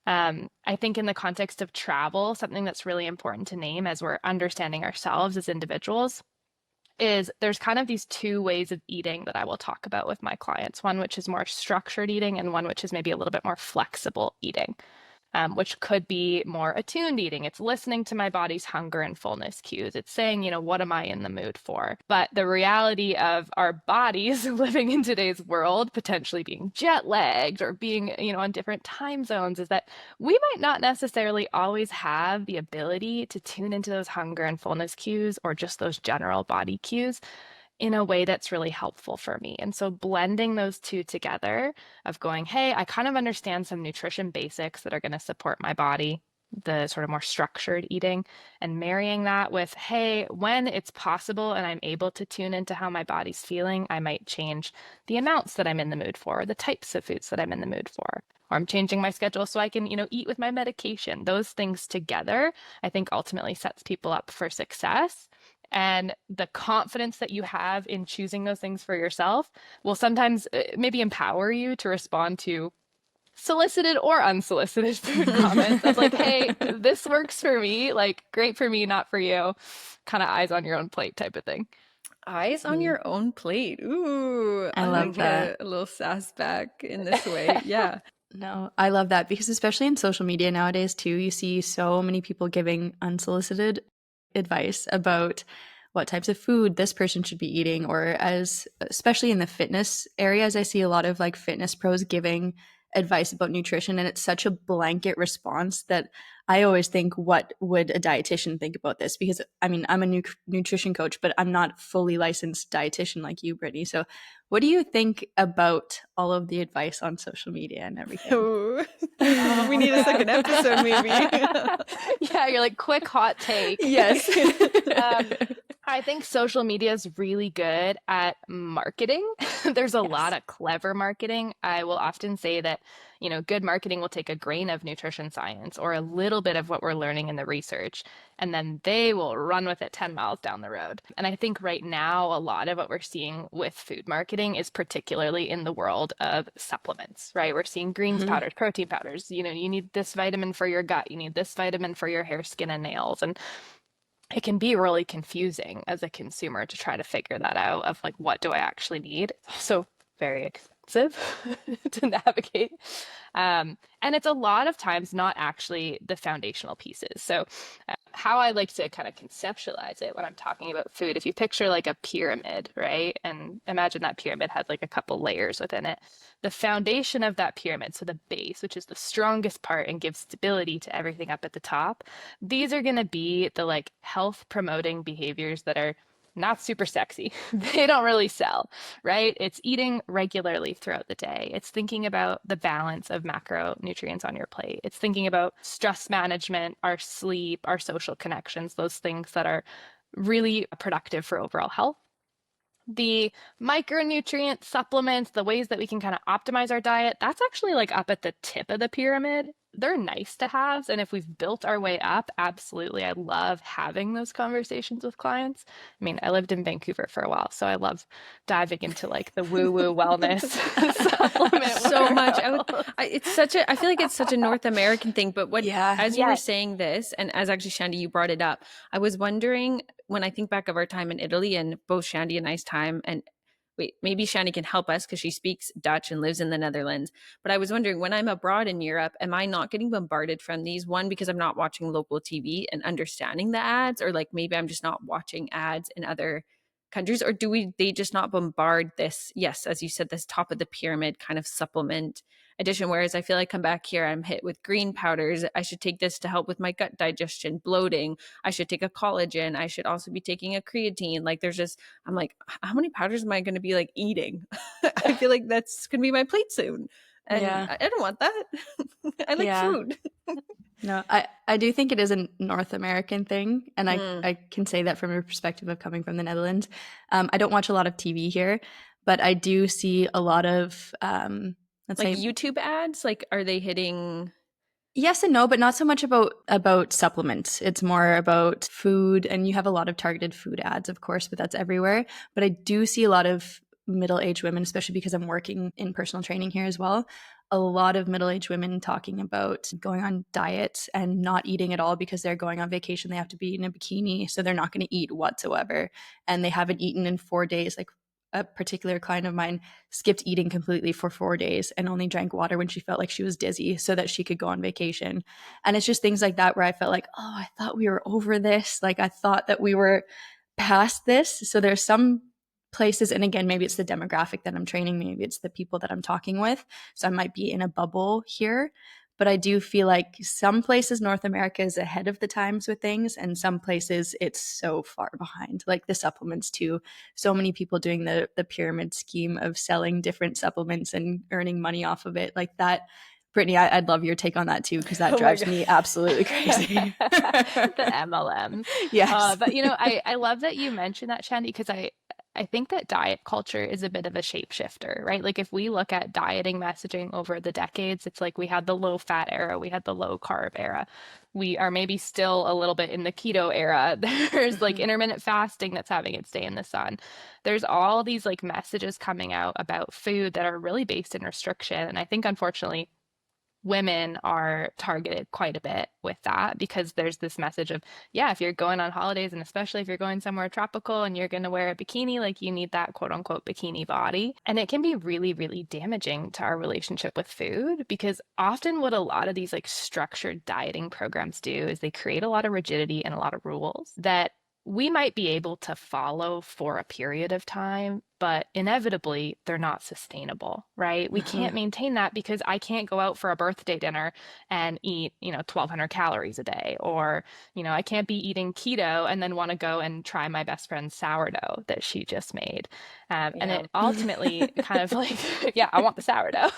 I think in the context of travel, something that's really important to name as we're understanding ourselves as individuals is there's kind of these two ways of eating that I will talk about with my clients. One which is more structured eating, and one which is maybe a little bit more flexible eating. Which could be more attuned eating. It's listening to my body's hunger and fullness cues. It's saying, what am I in the mood for? But the reality of our bodies living in today's world, potentially being jet lagged or being, on different time zones, is that we might not necessarily always have the ability to tune into those hunger and fullness cues or just those general body cues in a way that's really helpful for me. And so blending those two together of going, hey, I kind of understand some nutrition basics that are going to support my body, the sort of more structured eating, and marrying that with, hey, when it's possible and I'm able to tune into how my body's feeling, I might change the amounts that I'm in the mood for, the types of foods that I'm in the mood for, or I'm changing my schedule so I can, eat with my medication. Those things together, I think ultimately sets people up for success. And the confidence that you have in choosing those things for yourself will sometimes maybe empower you to respond to solicited or unsolicited food comments of like, hey, this works for me, like great for me, not for you, kind of eyes on your own plate type of thing. Eyes on your own plate. Ooh, I love that. A little sass back in this way. Yeah. No, I love that because especially in social media nowadays too, you see so many people giving unsolicited advice about what types of food this person should be eating, or especially in the fitness areas, I see a lot of like fitness pros giving advice about nutrition, and it's such a blanket response that I always think, what would a dietitian think about this? Because I mean, I'm a nutrition coach, but I'm not fully licensed dietitian like you, Brittany. So what do you think about all of the advice on social media and everything? Ooh. We need a second episode maybe. Yeah, you're like, quick hot take. Yes. I think social media is really good at marketing. There's a lot of clever marketing. I will often say that, good marketing will take a grain of nutrition science or a little bit of what we're learning in the research, and then they will run with it 10 miles down the road. And I think right now, a lot of what we're seeing with food marketing is particularly in the world of supplements, right? We're seeing greens powders, protein powders. You need this vitamin for your gut. You need this vitamin for your hair, skin, and nails. And it can be really confusing as a consumer to try to figure that out of like, what do I actually need? It's also very expensive to navigate. And it's a lot of times not actually the foundational pieces. So how I like to kind of conceptualize it when I'm talking about food, if you picture like a pyramid, right? And imagine that pyramid had like a couple layers within it. The foundation of that pyramid, so the base, which is the strongest part and gives stability to everything up at the top, these are going to be the like health promoting behaviors that are not super sexy. They don't really sell, right? It's eating regularly throughout the day. It's thinking about the balance of macronutrients on your plate. It's thinking about stress management, our sleep, our social connections, those things that are really productive for overall health. The micronutrient supplements, the ways that we can kind of optimize our diet, that's actually like up at the tip of the pyramid. They're nice to have. And if we've built our way up, absolutely. I love having those conversations with clients. I mean, I lived in Vancouver for a while, so I love diving into like the woo-woo wellness supplement so world. much. I feel like it's such a North American thing, but as you were saying this, and as actually Shandy, you brought it up, I was wondering, when I think back of our time in Italy and both Shandy and I's time, and wait, maybe Shandy can help us because she speaks Dutch and lives in the Netherlands. But I was wondering, when I'm abroad in Europe, am I not getting bombarded from these? One, because I'm not watching local TV and understanding the ads, or like maybe I'm just not watching ads in other countries, or they just not bombard this, yes, as you said, this top of the pyramid kind of supplement addition, whereas I feel like come back here, I'm hit with green powders. I should take this to help with my gut digestion, bloating. I should take a collagen. I should also be taking a creatine. Like I'm like, how many powders am I going to be like eating? I feel like that's going to be my plate soon. And I don't want that. I like food. No, I do think it is a North American thing, and Mm. I can say that from a perspective of coming from the Netherlands. I don't watch a lot of TV here, but I do see a lot of let's Like say YouTube ads, like are they hitting? yes and no, but not so much about supplements. It's more about food, and you have a lot of targeted food ads, of course, but that's everywhere. But I do see a lot of middle-aged women, especially because I'm working in personal training here as well. A lot of middle-aged women talking about going on diets and not eating at all because they're going on vacation. They have to be in a bikini, so they're not going to eat whatsoever, and they haven't eaten in 4 days. Like a particular client of mine skipped eating completely for 4 days and only drank water when she felt like she was dizzy so that she could go on vacation. And it's just things like that where I felt like, oh, I thought we were over this. Like I thought that we were past this. So there's some places, and again, maybe it's the demographic that I'm training, maybe it's the people that I'm talking with. So I might be in a bubble here. But I do feel like some places North America is ahead of the times with things, and some places it's so far behind. Like the supplements too. So many people doing the pyramid scheme of selling different supplements and earning money off of it. Like that. Brittany, I'd love your take on that too, because that Oh my drives God. me absolutely crazy. The MLM. Yes. But I love that you mentioned that, Shandy, because I think that diet culture is a bit of a shapeshifter, right? Like if we look at dieting messaging over the decades, it's like we had the low fat era, we had the low carb era. We are maybe still a little bit in the keto era. There's like intermittent fasting that's having its day in the sun. There's all these like messages coming out about food that are really based in restriction. And I think unfortunately women are targeted quite a bit with that because there's this message of, yeah, if you're going on holidays and especially if you're going somewhere tropical and you're going to wear a bikini, like you need that quote unquote bikini body. And it can be really, really damaging to our relationship with food because often what a lot of these like structured dieting programs do is they create a lot of rigidity and a lot of rules that we might be able to follow for a period of time, but inevitably they're not sustainable, right? We can't maintain that because I can't go out for a birthday dinner and eat, 1,200 calories a day, or, I can't be eating keto and then want to go and try my best friend's sourdough that she just made. And it ultimately kind of like, yeah, I want the sourdough.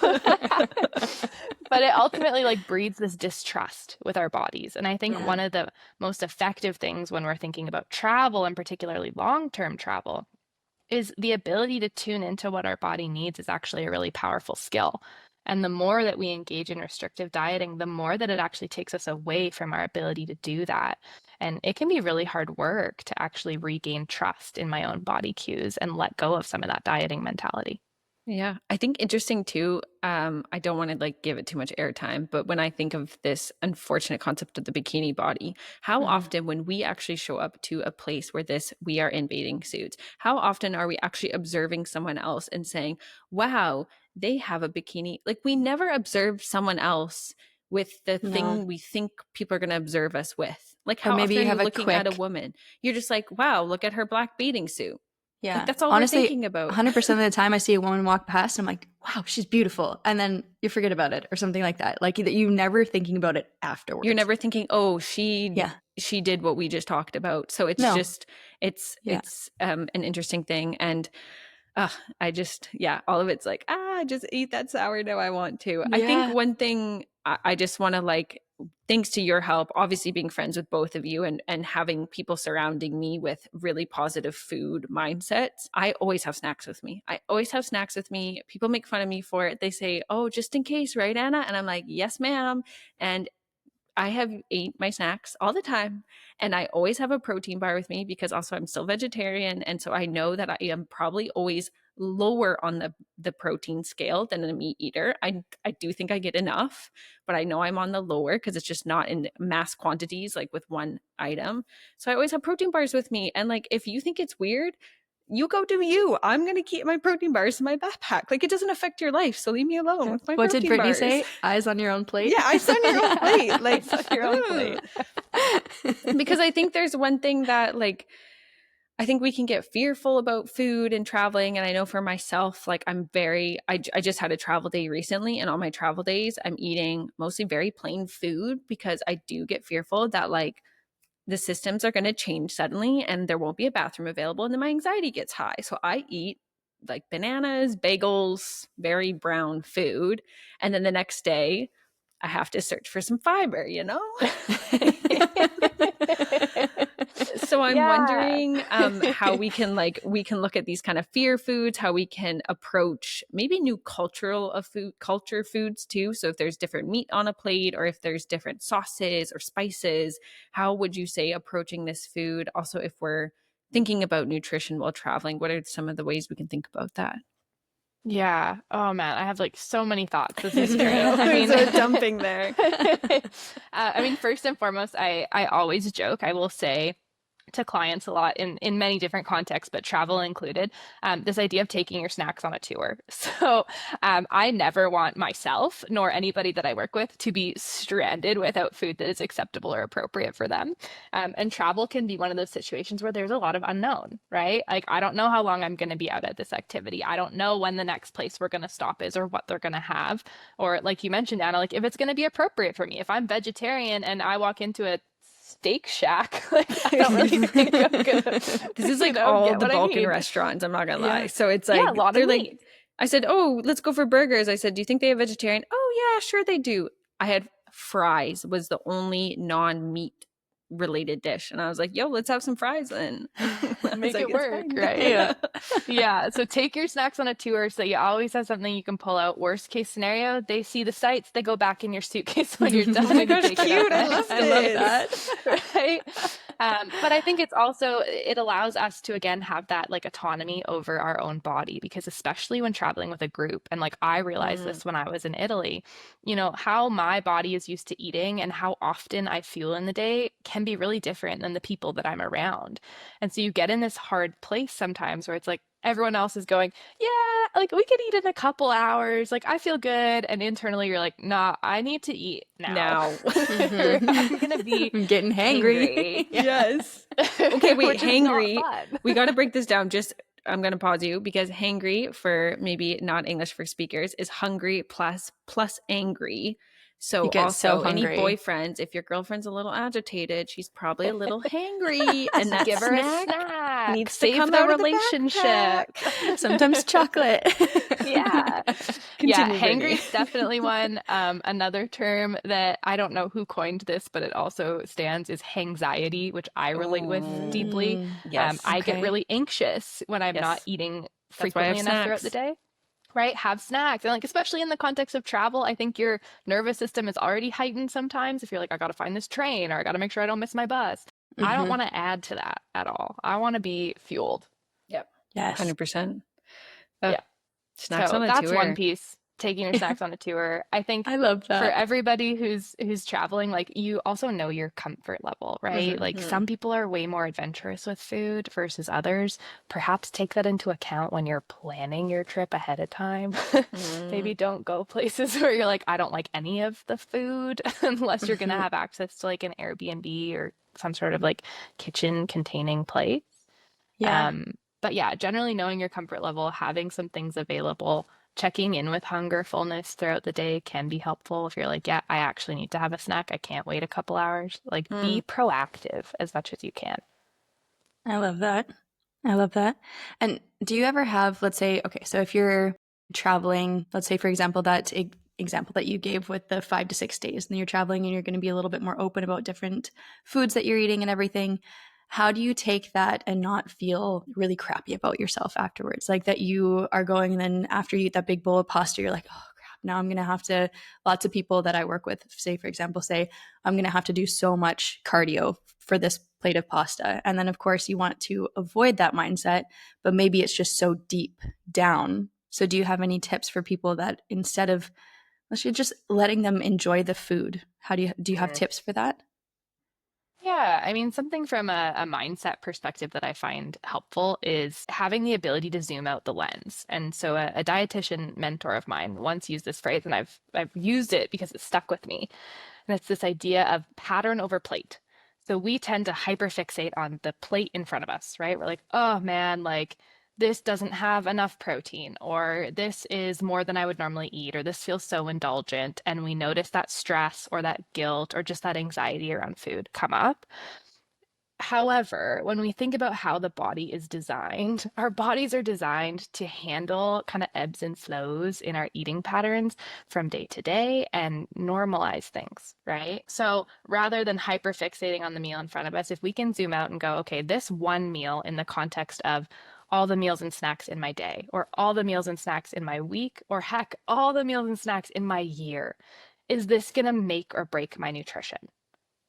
But it ultimately like breeds this distrust with our bodies. And I think one of the most effective things when we're thinking about travel and particularly long-term travel is the ability to tune into what our body needs is actually a really powerful skill. And the more that we engage in restrictive dieting, the more that it actually takes us away from our ability to do that. And it can be really hard work to actually regain trust in my own body cues and let go of some of that dieting mentality. Yeah, I think interesting too. I don't want to like give it too much airtime, but when I think of this unfortunate concept of the bikini body, how often when we actually show up to a place where we are in bathing suits, how often are we actually observing someone else and saying, wow, they have a bikini? Like we never observe someone else with the thing we think people are going to observe us with. Like how maybe often you are have you a looking at a quick woman? You're just like, wow, look at her black bathing suit. Yeah. Like that's all Honestly, we're thinking about. 100% of the time I see a woman walk past, I'm like, wow, she's beautiful. And then you forget about it or something like that. Like you're never thinking about it afterwards. You're never thinking, oh, she did what we just talked about. So it's just, it's an interesting thing. And I just, all of it's like, just eat that sourdough. I want to. Yeah. I think one thing I just want to like, thanks to your help, obviously being friends with both of you and having people surrounding me with really positive food mindsets. I always have snacks with me. People make fun of me for it. They say, oh, just in case, right, Anna? And I'm like, yes, ma'am. And I have ate my snacks all the time, and I always have a protein bar with me because also I'm still vegetarian. And so I know that I am probably always lower on the protein scale than a meat eater. I do think I get enough, but I know I'm on the lower because it's just not in mass quantities like with one item. So I always have protein bars with me. And like, if you think it's weird, you go do you. I'm going to keep my protein bars in my backpack. Like it doesn't affect your life. So leave me alone with my What protein did Brittany bars. say? Eyes on your own plate? Yeah, eyes on your own plate. Like Eyes on your own plate. Because I think there's one thing that like, I think we can get fearful about food and traveling. And I know for myself, like I just had a travel day recently, and on my travel days, I'm eating mostly very plain food because I do get fearful that like the systems are going to change suddenly and there won't be a bathroom available and then my anxiety gets high. So I eat like bananas, bagels, very brown food. And then the next day I have to search for some fiber, So I'm wondering how we can look at these kind of fear foods, how we can approach maybe new culture foods too. So if there's different meat on a plate, or if there's different sauces or spices, how would you say approaching this food? Also, if we're thinking about nutrition while traveling, what are some of the ways we can think about that? Yeah. Oh man, I have like so many thoughts. This is great. I mean, so dumping there. I mean, first and foremost, I always joke. I will say to clients a lot in many different contexts, but travel included, this idea of taking your snacks on a tour. So I never want myself nor anybody that I work with to be stranded without food that is acceptable or appropriate for them. And travel can be one of those situations where there's a lot of unknown, right? Like, I don't know how long I'm going to be out at this activity. I don't know when the next place we're going to stop is or what they're going to have. Or like you mentioned, Anna, like if it's going to be appropriate for me. If I'm vegetarian and I walk into a Steak Shack, like I don't really think I'm gonna. This is like all the Balkan restaurants. I'm not gonna lie. So it's like a lot of meat. I said, "Oh, let's go for burgers." I said, "Do you think they have vegetarian?" "Oh yeah, sure they do." I had fries was the only non-meat related dish, and I was like, "Yo, let's have some fries then." Make it work, right? Yeah. So take your snacks on a tour so you always have something you can pull out. Worst case scenario, they see the sights, they go back in your suitcase when you're done. Oh my gosh, cute! I love that. Right. But I think it allows us to again have that like autonomy over our own body, because especially when traveling with a group, and like I realized this when I was in Italy, how my body is used to eating and how often I fuel in the day can be really different than the people that I'm around. And so you get in this hard place sometimes where it's like everyone else is going, yeah, like we could eat in a couple hours. Like I feel good. And internally you're like, nah, I need to eat now. I'm going to be I'm getting hangry. Yes. Okay, wait, hangry. We got to break this down. I'm going to pause you, because hangry, for maybe not English for speakers, is hungry plus angry. So also any boyfriends, if your girlfriend's a little agitated, she's probably a little hangry, and that give her a snack needs to come out of the relationship. Sometimes chocolate. Yeah. Hangry is definitely one. Another term that I don't know who coined this, but it also stands is hangxiety, which I relate with deeply. Yes. I get really anxious when I'm not eating frequently enough throughout the day. Right? Have snacks. And like, especially in the context of travel, I think your nervous system is already heightened sometimes. If you're like, I got to find this train, or I got to make sure I don't miss my bus. I don't want to add to that at all. I want to be fueled. Yep. Yes. 100%. Yeah. Snacks on a tour. That's one piece. Taking your snacks on a tour. I think I love that. For everybody who's traveling, like you also know your comfort level, right? Like some people are way more adventurous with food versus others. Perhaps take that into account when you're planning your trip ahead of time. Maybe don't go places where you're like, I don't like any of the food unless you're going to have access to like an Airbnb or some sort of like kitchen containing place. Yeah. But yeah, generally knowing your comfort level, having some things available, checking in with hunger, fullness throughout the day can be helpful. If you're like, yeah, I actually need to have a snack, I can't wait a couple hours. Like be proactive as much as you can. I love that. And do you ever have, let's say, okay, so if you're traveling, let's say, for example, that example that you gave with the 5 to 6 days, and you're traveling and you're going to be a little bit more open about different foods that you're eating and everything. How do you take that and not feel really crappy about yourself afterwards? Like that you are going, and then after you eat that big bowl of pasta, you're like, oh crap, now I'm going to have to, lots of people that I work with, say, for example, say, I'm going to have to do so much cardio for this plate of pasta. And then of course you want to avoid that mindset, but maybe it's just so deep down. So do you have any tips for people that instead of just letting them enjoy the food, how do you have tips for that? Yeah, I mean, something from a mindset perspective that I find helpful is having the ability to zoom out the lens. And so a dietitian mentor of mine once used this phrase, and I've used it because it stuck with me. And it's this idea of pattern over plate. So we tend to hyperfixate on the plate in front of us, right? We're like, oh man, like this doesn't have enough protein, or this is more than I would normally eat, or this feels so indulgent. And we notice that stress or that guilt or just that anxiety around food come up. However, when we think about how the body is designed, our bodies are designed to handle kind of ebbs and flows in our eating patterns from day to day and normalize things, right? So rather than hyperfixating on the meal in front of us, if we can zoom out and go, okay, this one meal in the context of all the meals and snacks in my day, or all the meals and snacks in my week, or heck, all the meals and snacks in my year, is this going to make or break my nutrition?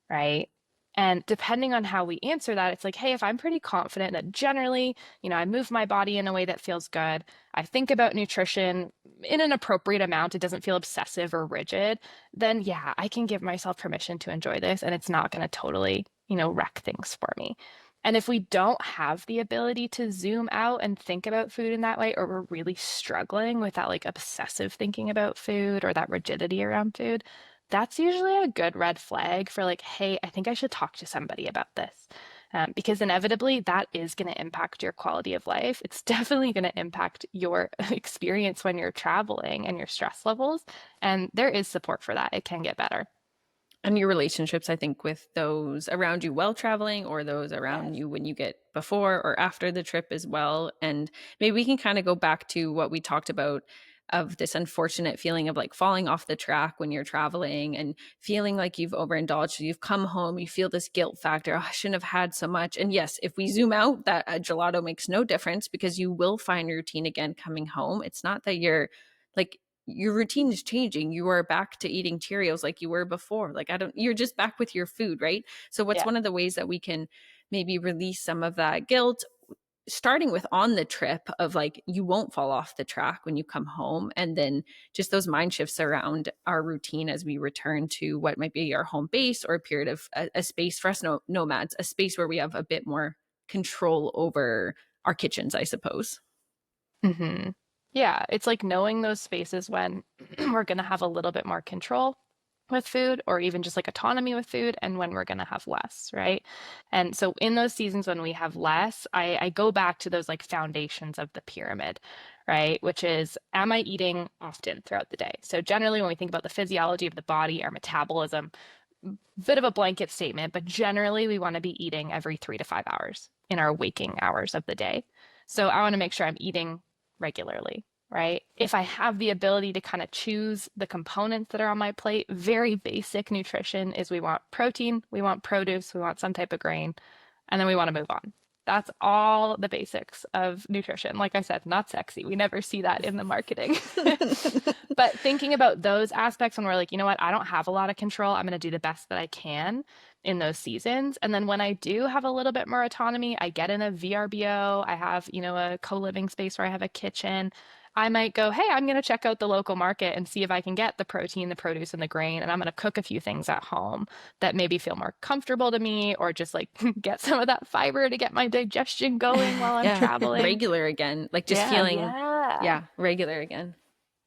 Right? And depending on how we answer that, it's like, hey, if I'm pretty confident that generally, I move my body in a way that feels good, I think about nutrition in an appropriate amount, it doesn't feel obsessive or rigid, then yeah, I can give myself permission to enjoy this and it's not going to totally, wreck things for me. And if we don't have the ability to zoom out and think about food in that way, or we're really struggling with that like obsessive thinking about food or that rigidity around food, that's usually a good red flag for like, hey, I think I should talk to somebody about this. Because inevitably that is going to impact your quality of life. It's definitely going to impact your experience when you're traveling and your stress levels. And there is support for that. It can get better. And your relationships, I think, with those around you while traveling or those around you when you get before or after the trip as well. And maybe we can kind of go back to what we talked about of this unfortunate feeling of like falling off the track when you're traveling and feeling like you've overindulged. You've come home, you feel this guilt factor. Oh, I shouldn't have had so much. And yes, if we zoom out, that a gelato makes no difference because you will find your routine again coming home. It's not that you're like, your routine is changing. You are back to eating Cheerios like you were before. Like you're just back with your food, right? So what's one of the ways that we can maybe release some of that guilt, starting with on the trip of like, you won't fall off the track when you come home. And then just those mind shifts around our routine as we return to what might be our home base or a period of a space for us nomads, a space where we have a bit more control over our kitchens, I suppose. Mm-hmm. Yeah, it's like knowing those spaces when we're going to have a little bit more control with food or even just like autonomy with food and when we're going to have less, right? And so in those seasons when we have less, I go back to those like foundations of the pyramid, right? Which is, am I eating often throughout the day? So generally when we think about the physiology of the body, our metabolism, bit of a blanket statement, but generally we want to be eating every 3 to 5 hours in our waking hours of the day. So I want to make sure I'm eating regularly, right? If I have the ability to kind of choose the components that are on my plate, very basic nutrition is we want protein, we want produce, we want some type of grain, and then we want to move on. That's all the basics of nutrition. Like I said, not sexy. We never see that in the marketing. But thinking about those aspects when we're like, you know what, I don't have a lot of control. I'm going to do the best that I can in those seasons. And then when I do have a little bit more autonomy, I get in a VRBO, I have, a co-living space where I have a kitchen. I might go, hey, I'm going to check out the local market and see if I can get the protein, the produce, and the grain. And I'm going to cook a few things at home that maybe feel more comfortable to me or just like get some of that fiber to get my digestion going while I'm traveling. Regular again, like just feeling, regular again.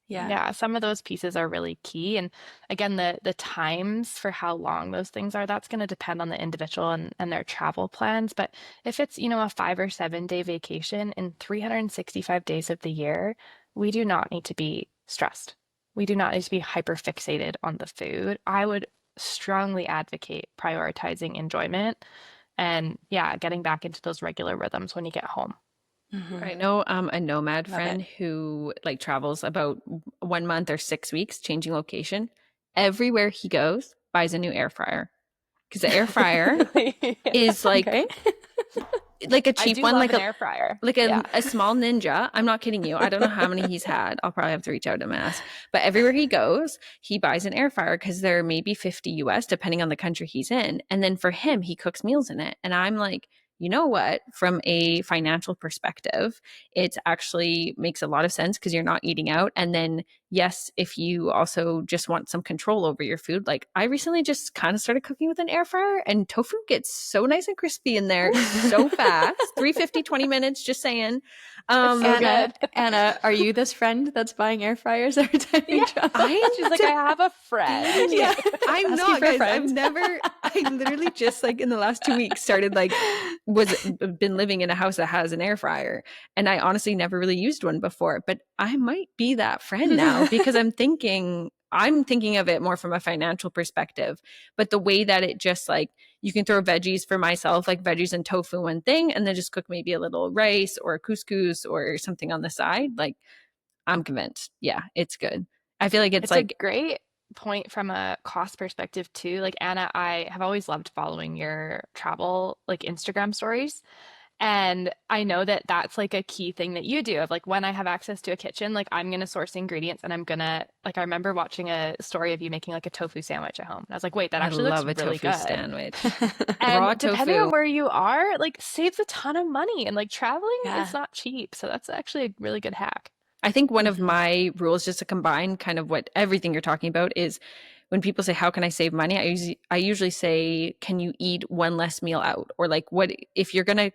Yeah, some of those pieces are really key. And again, the times for how long those things are, that's going to depend on the individual and their travel plans. But if it's, a 5 or 7 day vacation in 365 days of the year, we do not need to be stressed. We do not need to be hyper fixated on the food. I would strongly advocate prioritizing enjoyment and getting back into those regular rhythms when you get home. Mm-hmm. I know a nomad friend who like travels about 1 month or 6 weeks, changing location. Everywhere he goes, buys a new air fryer because the air fryer is like like a cheap one, like an air fryer, like a small Ninja. I'm not kidding you. I don't know how many he's had. I'll probably have to reach out to him and ask. But everywhere he goes, he buys an air fryer because they're maybe $50 US, depending on the country he's in. And then for him, he cooks meals in it. And I'm like, you know what? From a financial perspective, it actually makes a lot of sense because you're not eating out. And then, yes, if you also just want some control over your food, like I recently just kind of started cooking with an air fryer and tofu gets so nice and crispy in there so fast. 350, 20 minutes, just saying. Anna, are you this friend that's buying air fryers every time you travel? She's like, I have a friend. I'm not, guys. I literally just like in the last 2 weeks started like, been living in a house that has an air fryer, and I honestly never really used one before, but I might be that friend now because I'm thinking I'm thinking of it more from a financial perspective, but the way that it just like, you can throw veggies for myself, like veggies and tofu one thing, and then just cook maybe a little rice or couscous or something on the side. Like, I'm convinced. Yeah, it's good. I feel like it's a like, great point from a cost perspective too. Like Anna, I have always loved following your travel like Instagram stories. And I know that that's like a key thing that you do of like when I have access to a kitchen, like I'm going to source ingredients and I'm going to like, I remember watching a story of you making like a tofu sandwich at home. And I was like, wait, that I actually looks love a really tofu good. sandwich. And Raw depending tofu. on where you are, like saves a ton of money and like traveling Yeah. is not cheap. So that's actually a really good hack. I think one of my rules, just to combine kind of what everything you're talking about, is when people say, how can I save money? I usually say, can you eat one less meal out? Or like, what if you're gonna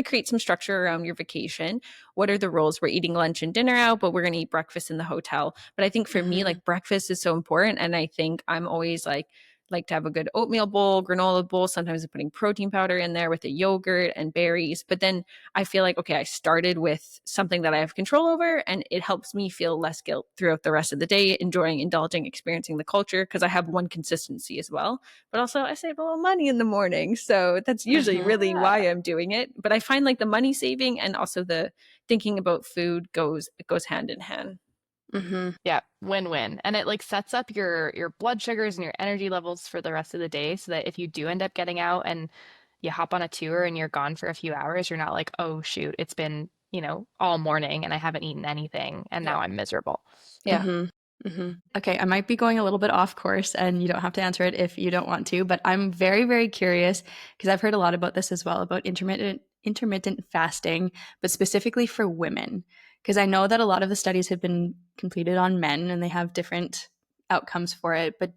create some structure around your vacation, what are the rules? We're eating lunch and dinner out, but we're gonna eat breakfast in the hotel. But I think for me, like breakfast is so important. And I think I'm always like to have a good oatmeal bowl, granola bowl. Sometimes I'm putting protein powder in there with a yogurt and berries. But then I feel like, okay, I started with something that I have control over, and it helps me feel less guilt throughout the rest of the day, enjoying, indulging, experiencing the culture, because I have one consistency as well. But also I save a little money in the morning. So that's usually really why I'm doing it. But I find like the money saving and also the thinking about food goes hand in hand. Yeah, win-win. And it like sets up your blood sugars and your energy levels for the rest of the day so that if you do end up getting out and you hop on a tour and you're gone for a few hours, you're not like, oh shoot, it's been, all morning and I haven't eaten anything and now I'm miserable. Yeah. Okay, I might be going a little bit off course and you don't have to answer it if you don't want to, but I'm very, very curious because I've heard a lot about this as well, about intermittent fasting, but specifically for women. Because I know that a lot of the studies have been completed on men and they have different outcomes for it. But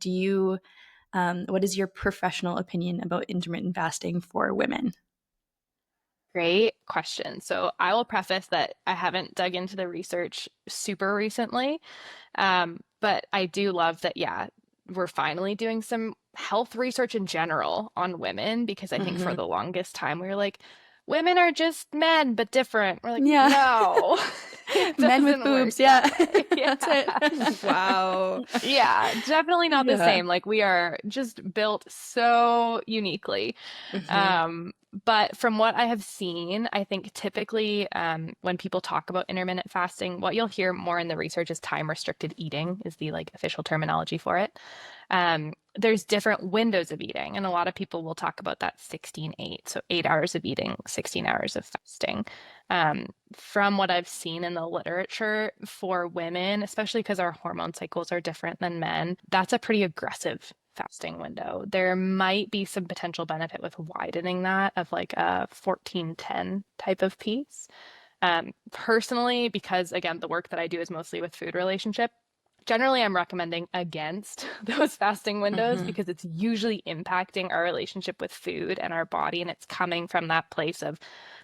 what is your professional opinion about intermittent fasting for women? Great question. So I will preface that I haven't dug into the research super recently, but I do love that, yeah, we're finally doing some health research in general on women because I think for the longest time we were like, women are just men, but different. We're like, no, men with boobs. Yeah. That's it. Wow. Yeah, definitely not the same. Like we are just built so uniquely. But from what I have seen, I think typically when people talk about intermittent fasting, what you'll hear more in the research is time restricted eating is the like official terminology for it. There's different windows of eating, and a lot of people will talk about that 16-8, so 8 hours of eating, 16 hours of fasting. From what I've seen in the literature for women, especially because our hormone cycles are different than men, that's a pretty aggressive fasting window. There might be some potential benefit with widening that of like a 14-10 type of piece. Personally, because again, the work that I do is mostly with food relationship, generally I'm recommending against those fasting windows because it's usually impacting our relationship with food and our body, and it's coming from that place of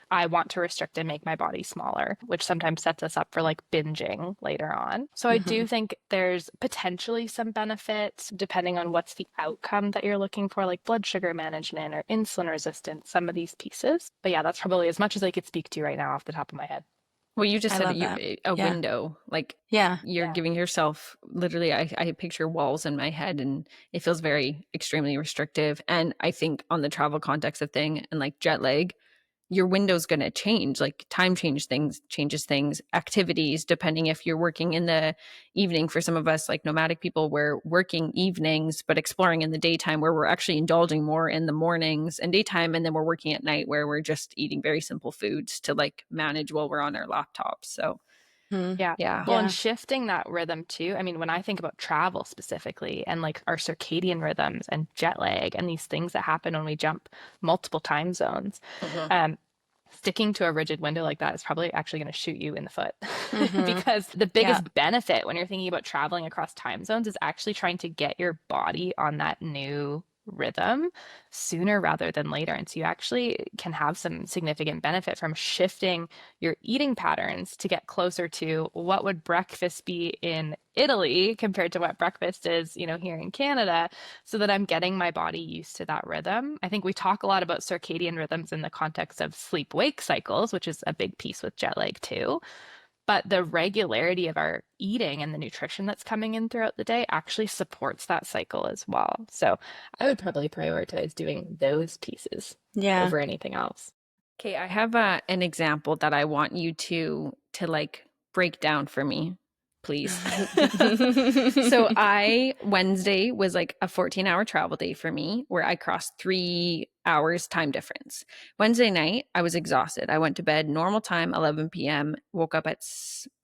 I want to restrict and make my body smaller, which sometimes sets us up for like binging later on. So I do think there's potentially some benefits depending on what's the outcome that you're looking for, like blood sugar management or insulin resistance, some of these pieces. But yeah, that's probably as much as I could speak to right now off the top of my head. Well, you just said a Yeah. window, like Yeah. you're giving yourself literally, I picture walls in my head and it feels very extremely restrictive. And I think on the travel context of thing and like jet lag, your window's going to change, like time changes things, activities, depending if you're working in the evening. For some of us, like nomadic people, we're working evenings, but exploring in the daytime, where we're actually indulging more in the mornings and daytime. And then we're working at night where we're just eating very simple foods to like manage while we're on our laptops. So Yeah. Yeah. Well, and shifting that rhythm too. I mean, when I think about travel specifically and like our circadian rhythms and jet lag and these things that happen when we jump multiple time zones, sticking to a rigid window like that is probably actually going to shoot you in the foot because the biggest benefit when you're thinking about traveling across time zones is actually trying to get your body on that new rhythm sooner rather than later. And so you actually can have some significant benefit from shifting your eating patterns to get closer to what would breakfast be in Italy compared to what breakfast is, here in Canada, so that I'm getting my body used to that rhythm. I think we talk a lot about circadian rhythms in the context of sleep-wake cycles, which is a big piece with jet lag too. but the regularity of our eating and the nutrition that's coming in throughout the day actually supports that cycle as well. So I would probably prioritize doing those pieces over anything else. Okay, I have an example that I want you to like break down for me, please. So Wednesday was like a 14-hour travel day for me where I crossed 3 hours time difference. Wednesday night, I was exhausted. I went to bed normal time, 11 p.m., woke up at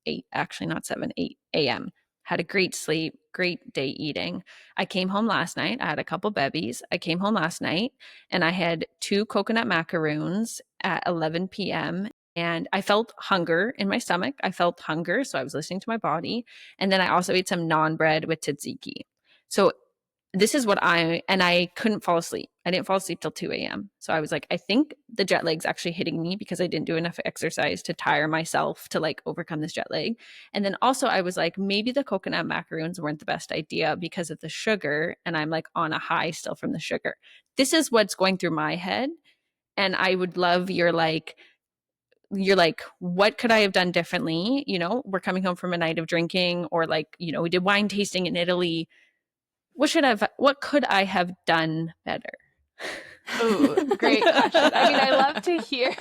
8, actually not 7, 8 a.m. Had a great sleep, great day eating. I came home last night. I had a couple bevies. I came home last night and I had 2 coconut macaroons at 11 p.m. And I felt hunger in my stomach. I felt hunger, so I was listening to my body. And then I also ate some naan bread with tzatziki. So this is what I couldn't fall asleep. I didn't fall asleep till 2 a.m. So I was like, I think the jet lag's actually hitting me because I didn't do enough exercise to tire myself to like overcome this jet lag. And then also I was like, maybe the coconut macaroons weren't the best idea because of the sugar. And I'm like on a high still from the sugar. This is what's going through my head. And I would love you're like, what could I have done differently? You know, we're coming home from a night of drinking, or like, you know, we did wine tasting in Italy. What could I have done better? Ooh, great question. I mean, I love to hear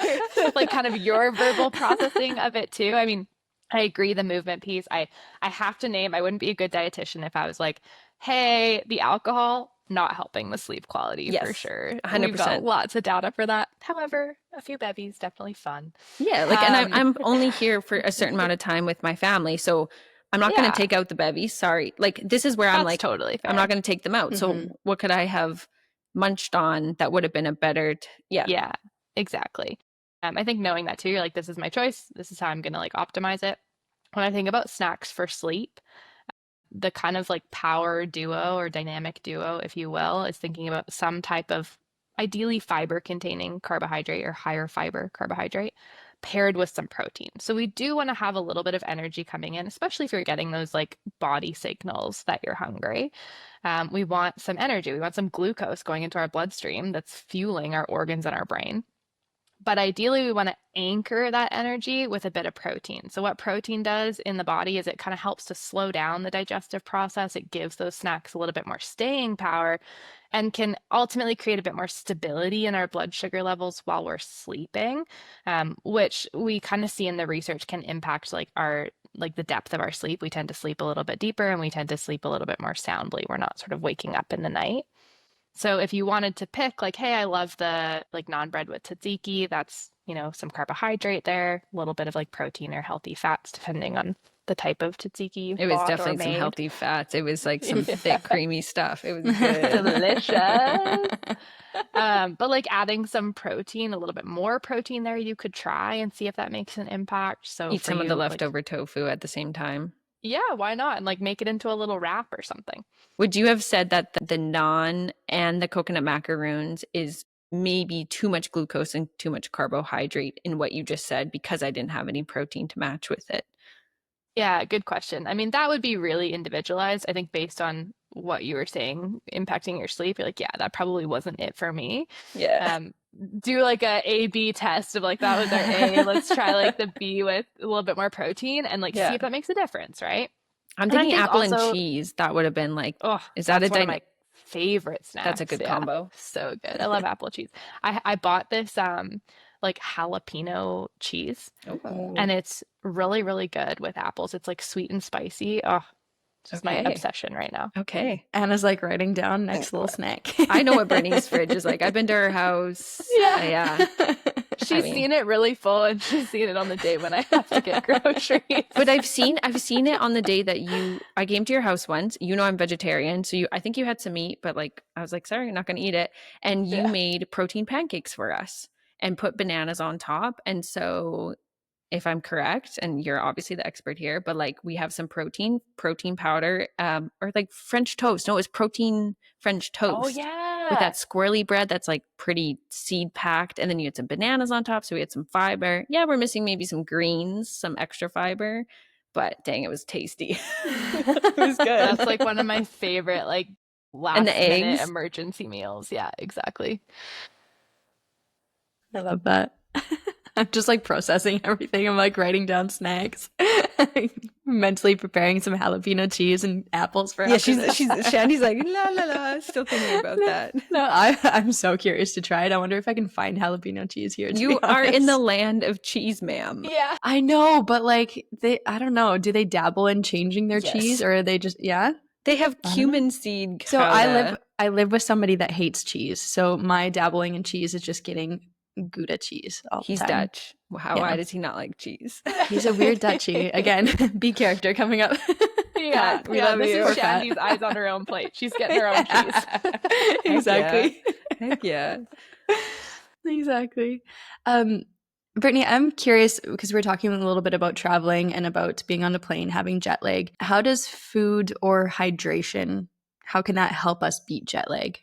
like kind of your verbal processing of it too. I mean, I agree the movement piece. I have to name, I wouldn't be a good dietitian if I was like, hey, the alcohol not helping the sleep quality for sure. 100%. We've got lots of data for that. However, a few bevies definitely fun. Yeah, like, and I'm only here for a certain amount of time with my family, so I'm not going to take out the bevies. Sorry, like this is where I'm like, totally fair. I'm not going to take them out. So what could I have munched on that would have been a better? Yeah, exactly. I think knowing that too, you're like, this is my choice. This is how I'm going to like optimize it. When I think about snacks for sleep, the kind of like power duo or dynamic duo, if you will, is thinking about some type of ideally fiber containing carbohydrate or higher fiber carbohydrate paired with some protein. So we do want to have a little bit of energy coming in, especially if you're getting those like body signals that you're hungry. We want some energy. We want some glucose going into our bloodstream that's fueling our organs and our brain. But ideally, we want to anchor that energy with a bit of protein. So what protein does in the body is it kind of helps to slow down the digestive process. It gives those snacks a little bit more staying power and can ultimately create a bit more stability in our blood sugar levels while we're sleeping, which we kind of see in the research can impact like the depth of our sleep. We tend to sleep a little bit deeper and we tend to sleep a little bit more soundly. We're not sort of waking up in the night. So if you wanted to pick like, hey, I love the like naan bread with tzatziki, that's, you know, some carbohydrate there, a little bit of like protein or healthy fats, depending on the type of tzatziki. It was definitely some healthy fats. It was like some thick, creamy stuff. It was good. Delicious. But like adding some protein, a little bit more protein there, you could try and see if that makes an impact. So eat some of the leftover tofu at the same time. Yeah, why not? And like make it into a little wrap or something. Would you have said that the naan and the coconut macaroons is maybe too much glucose and too much carbohydrate in what you just said because I didn't have any protein to match with it? Yeah, good question. I mean, that would be really individualized. I think based on what you were saying, impacting your sleep, you're like, yeah, that probably wasn't it for me. Yeah. Do like a A/B test of like, that was our A. Let's try like the B with a little bit more protein and like see if that makes a difference, right? I'm thinking apple and cheese. That would have been like, is that one of my favorite snacks? That's a good combo. So good. I love apple cheese. I bought this like jalapeno cheese, and it's really, really good with apples. It's like sweet and spicy. Oh, just my obsession right now. Okay. Anna's like writing down next little snack. I know what Brittany's fridge is like. I've been to her house. Yeah. She's seen it really full, and she's seen it on the day when I have to get groceries. But I've seen it on the day that I came to your house once. You know I'm vegetarian, so I think you had some meat, but like I was like, sorry, I'm not going to eat it. And you made protein pancakes for us and put bananas on top. And so, if I'm correct, and you're obviously the expert here, but like we have some protein powder, or like French toast. No, it was protein French toast. Oh yeah. With that squirrely bread that's like pretty seed packed. And then you had some bananas on top. So we had some fiber. Yeah, we're missing maybe some greens, some extra fiber, but dang, it was tasty. It was good. That's like one of my favorite like last minute emergency meals. Yeah, exactly. I love that. I'm just like processing everything. I'm like writing down snacks, mentally preparing some jalapeno cheese and apples for Yeah, after this. Shandy's like, la la la, still thinking about that. No, I'm so curious to try it. I wonder if I can find jalapeno cheese here. You are in the land of cheese, ma'am. Yeah. I know, but like I don't know. Do they dabble in changing their cheese, or are they just They have cumin seed. So I live with somebody that hates cheese. So my dabbling in cheese is just getting Gouda cheese all the time. He's Dutch. Why does he not like cheese? He's a weird Dutchie. Again, B character coming up. Yeah, we love this you. is Shandy's eyes on her own plate. She's getting her own cheese. Exactly. Heck yeah. Exactly. Brittany, I'm curious because we're talking a little bit about traveling and about being on a plane, having jet lag. How does food or hydration, how can that help us beat jet lag?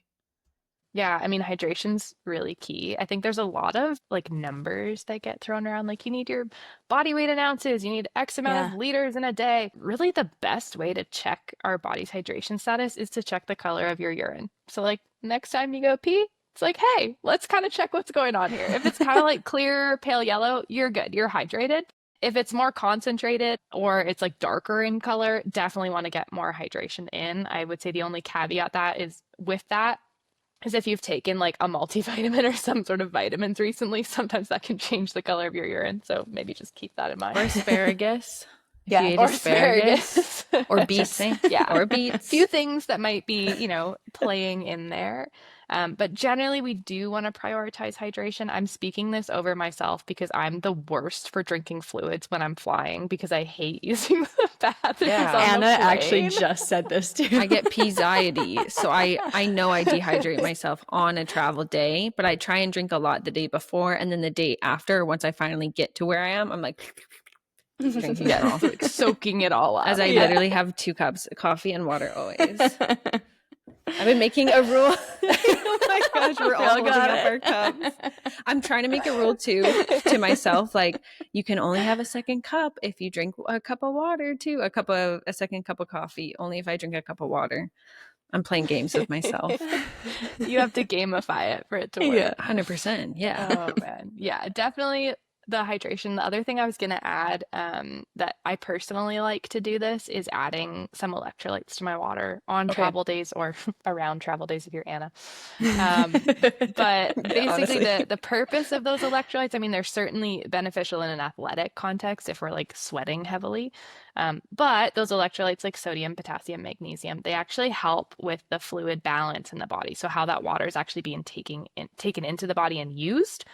Yeah, I mean, hydration's really key. I think there's a lot of like numbers that get thrown around. Like you need your body weight in ounces, you need X amount of liters in a day. Really, the best way to check our body's hydration status is to check the color of your urine. So like next time you go pee, it's like, hey, let's kind of check what's going on here. If it's kind of like clear, pale yellow, you're good. You're hydrated. If it's more concentrated or it's like darker in color, definitely want to get more hydration in. I would say the only caveat that is with that is if you've taken like a multivitamin or some sort of vitamins recently, sometimes that can change the color of your urine. So maybe just keep that in mind. Or asparagus. Yeah, or asparagus. Or beets. Yeah. Or beets. A few things that might be, playing in there. But generally, we do want to prioritize hydration. I'm speaking this over myself because I'm the worst for drinking fluids when I'm flying because I hate using the bathrooms on the Anna plane. actually just said this too. I get peasiety. So I know I dehydrate myself on a travel day, but I try and drink a lot the day before. And then the day after, once I finally get to where I am, I'm like... drinking it all. Soaking it all up. As I literally have 2 cups of coffee and water always. I've been making a rule. Oh my gosh, we're all holding up our cups. I'm trying to make a rule too to myself, like you can only have a second cup if you drink a cup of water too, a second cup of coffee, only if I drink a cup of water. I'm playing games with myself. You have to gamify it for it to work. Yeah, 100%. Yeah. Oh man. Yeah, definitely the hydration. The other thing I was going to add that I personally like to do this is adding some electrolytes to my water on travel days or around travel days if you're Anna. But basically the purpose of those electrolytes, I mean, they're certainly beneficial in an athletic context if we're like sweating heavily. But those electrolytes like sodium, potassium, magnesium, they actually help with the fluid balance in the body. So how that water is actually being taken into the body and used.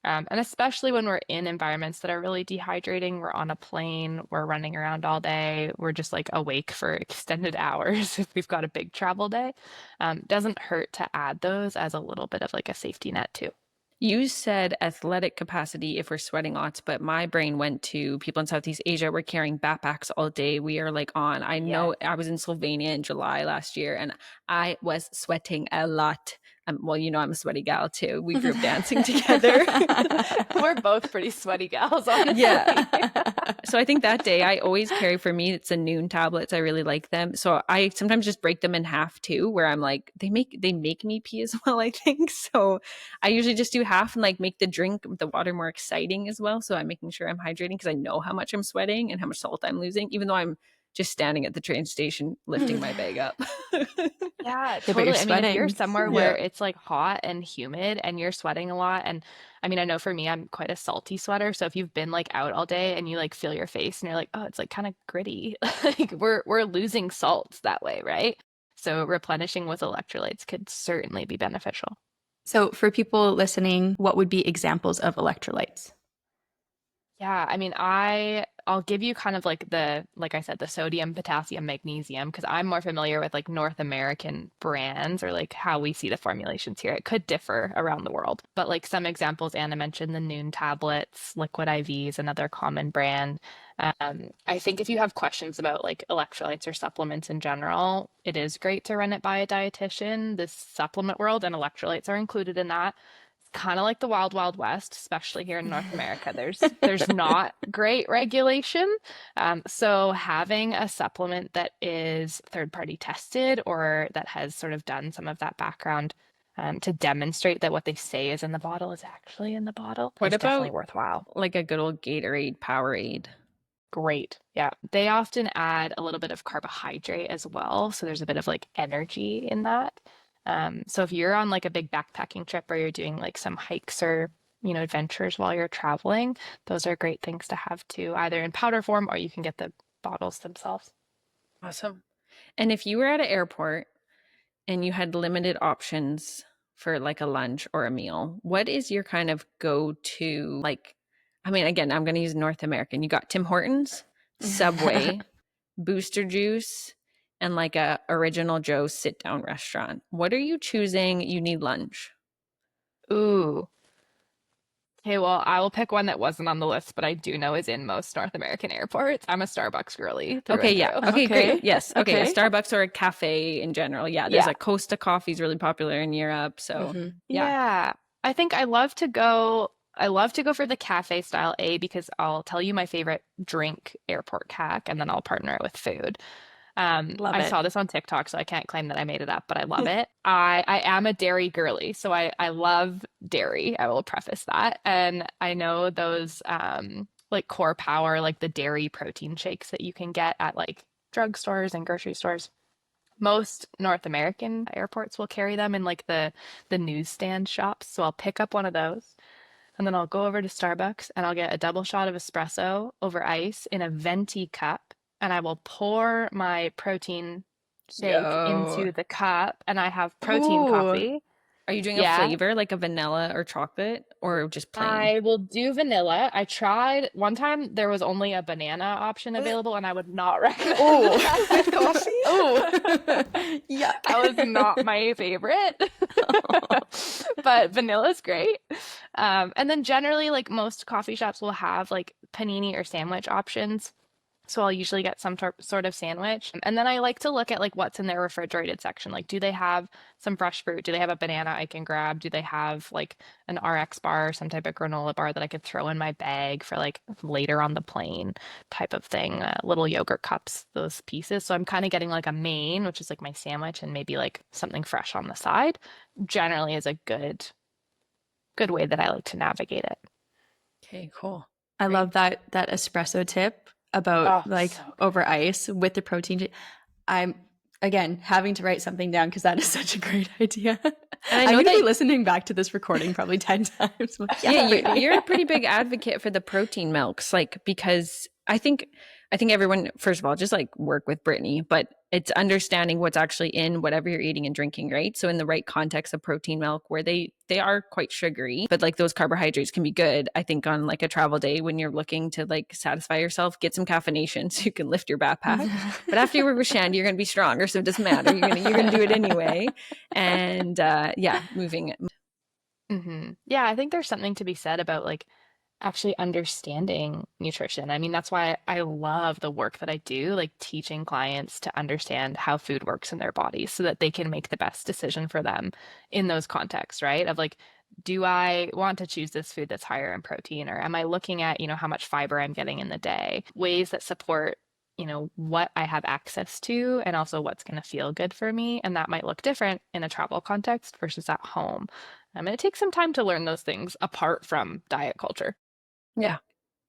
And especially when we're in environments that are really dehydrating, we're on a plane, we're running around all day, we're just like awake for extended hours if we've got a big travel day. Doesn't hurt to add those as a little bit of like a safety net too. You said athletic capacity if we're sweating lots, but my brain went to people in Southeast Asia. We're carrying backpacks all day. We are like on. I know I was in Slovenia in July last year and I was sweating a lot. Well, I'm a sweaty gal too. We group dancing together. We're both pretty sweaty gals, honestly. Yeah. So I think that day I always carry, for me, it's a Noon tablets. I really like them. So I sometimes just break them in half too, where I'm like, they make me pee as well, I think. So I usually just do half and like make the water more exciting as well. So I'm making sure I'm hydrating because I know how much I'm sweating and how much salt I'm losing, even though I'm just standing at the train station lifting my bag up. Yeah, totally. I mean, if you're somewhere where it's like hot and humid and you're sweating a lot, and I mean, I know for me, I'm quite a salty sweater. So if you've been like out all day and you like feel your face and you're like, oh, it's like kind of gritty, like we're losing salts that way, right? So replenishing with electrolytes could certainly be beneficial. So for people listening, what would be examples of electrolytes? Yeah, I mean, I'll give you kind of like like I said, the sodium, potassium, magnesium, because I'm more familiar with like North American brands or like how we see the formulations here. It could differ around the world, but like some examples, Anna mentioned the Noon tablets, Liquid IVs, another common brand. I think if you have questions about like electrolytes or supplements in general, it is great to run it by a dietitian. This supplement world and electrolytes are included in that. Kind of like the wild, wild west, especially here in North America. There's not great regulation. So having a supplement that is third-party tested or that has sort of done some of that background to demonstrate that what they say is in the bottle is actually in the bottle. What It's definitely about worthwhile. like a good old Gatorade, Powerade? Great. Yeah. They often add a little bit of carbohydrate as well. So there's a bit of like energy in that. So if you're on like a big backpacking trip or you're doing like some hikes or, adventures while you're traveling, those are great things to have too, either in powder form or you can get the bottles themselves. Awesome. And if you were at an airport and you had limited options for like a lunch or a meal, what is your kind of go-to, like, I mean, again, I'm going to use North American. You got Tim Hortons, Subway, Booster Juice, and like a Original Joe's sit-down restaurant. What are you choosing? You need lunch. Ooh. Okay, well, I will pick one that wasn't on the list, but I do know is in most North American airports. I'm a Starbucks girly through Okay, and yeah. through. Okay, Okay. great. Yes. Okay, a Okay. Starbucks or a cafe in general. Yeah, there's Yeah. like Costa Coffee's really popular in Europe. So Mhm. yeah. Yeah. I think I love to go for the cafe style, because I'll tell you my favorite drink airport hack and then I'll partner it with food. Love I it. saw this on TikTok, so I can't claim that I made it up, but I love it. I am a dairy girly, so I love dairy. I will preface that. And I know those like Core Power, like the dairy protein shakes that you can get at like drugstores and grocery stores. Most North American airports will carry them in like the newsstand shops. So I'll pick up one of those and then I'll go over to Starbucks and I'll get a double shot of espresso over ice in a venti cup. And I will pour my protein shake Yo. into the cup and I have protein Ooh. coffee. Are you doing a Yeah. flavor like a vanilla or chocolate or just plain? I will do vanilla. I tried one time, there was only a banana option available, and I would not recommend that with coffee. Oh. Yeah. That was not my favorite. But vanilla is great. And then generally, like most coffee shops will have like panini or sandwich options. So I'll usually get some sort of sandwich. And then I like to look at like what's in their refrigerated section. Like, do they have some fresh fruit? Do they have a banana I can grab? Do they have like an RX bar or some type of granola bar that I could throw in my bag for like later on the plane type of thing? Little yogurt cups, those pieces. So I'm kind of getting like a main, which is like my sandwich, and maybe like something fresh on the side. Generally is a good way that I like to navigate it. Okay, cool. I love that espresso tip about Oh, like so good. over ice with the protein. I'm again having to write something down because that is such a great idea. And I I'm know going to that be listening back to this recording probably 10 times. yeah, you're a pretty big advocate for the protein milks, like, because I think everyone, first of all, just like work with Brittany, but it's understanding what's actually in whatever you're eating and drinking, right? So in the right context of protein milk, where they are quite sugary, but like those carbohydrates can be good. I think on like a travel day when you're looking to like satisfy yourself, get some caffeination so you can lift your backpack. But after you work with Shandy, you're going to be stronger, so it doesn't matter. You're gonna do it anyway. And moving it. Yeah, I think there's something to be said about like actually understanding nutrition. I mean, that's why I love the work that I do, like teaching clients to understand how food works in their bodies so that they can make the best decision for them in those contexts, right? Of like, do I want to choose this food that's higher in protein, or am I looking at, how much fiber I'm getting in the day, ways that support, what I have access to and also what's going to feel good for me. And that might look different in a travel context versus at home. And it takes some time to learn those things apart from diet culture. Yeah,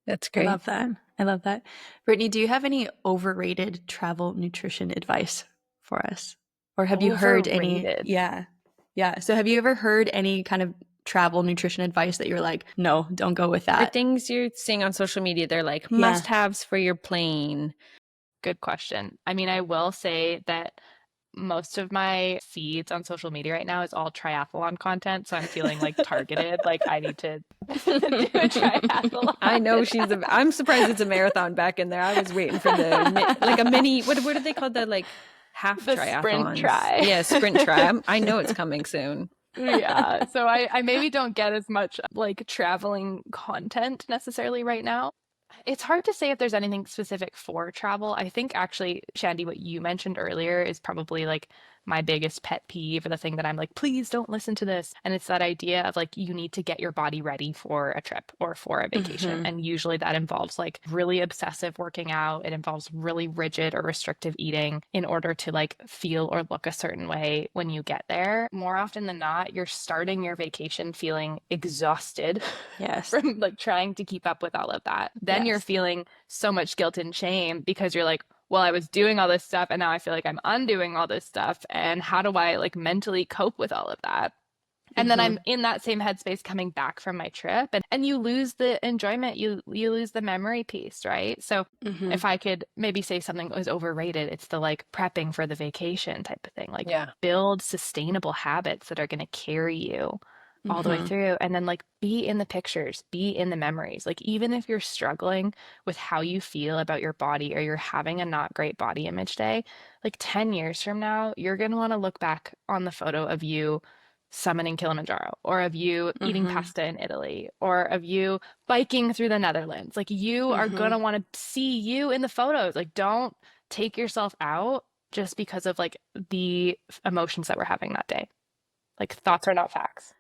that's I great. love that. I love that. Brittany, do you have any overrated travel nutrition advice for us? Or have you heard any? Overrated. Yeah. Yeah. So have you ever heard any kind of travel nutrition advice that you're like, no, don't go with Or that? things you're seeing on social media, they're like Yeah. must-haves for your plane. Good question. I mean, I will say that most of my feeds on social media right now is all triathlon content. So I'm feeling like targeted. Like I need to do a triathlon. I know I'm surprised it's a marathon back in there. I was waiting for like a mini, what are they called? The like half The triathlons. sprint tri. Yeah, sprint tri. I know it's coming soon. Yeah. So I maybe don't get as much like traveling content necessarily right now. It's hard to say if there's anything specific for travel. I think actually, Shandy, what you mentioned earlier is probably like my biggest pet peeve, or the thing that I'm like, please don't listen to this. And it's that idea of like, you need to get your body ready for a trip or for a vacation. Mhm. And usually that involves like really obsessive working out. It involves really rigid or restrictive eating in order to like feel or look a certain way when you get there. More often than not, you're starting your vacation feeling exhausted Yes. from like trying to keep up with all of that. Then you're Yes. feeling so much guilt and shame because you're like, well, I was doing all this stuff and now I feel like I'm undoing all this stuff. And how do I like mentally cope with all of that? And then I'm in that same headspace coming back from my trip, and you lose the enjoyment, you lose the memory piece, right? So if I could maybe say something was overrated, it's the like prepping for the vacation type of thing. Like build sustainable habits that are going to carry you all the way through, and then like be in the pictures, be in the memories. Like even if you're struggling with how you feel about your body or you're having a not great body image day, like 10 years from now, you're going to want to look back on the photo of you summiting Kilimanjaro, or of you eating pasta in Italy, or of you biking through the Netherlands. Like you are going to want to see you in the photos. Like don't take yourself out just because of like the emotions that we're having that day. Like thoughts are not facts.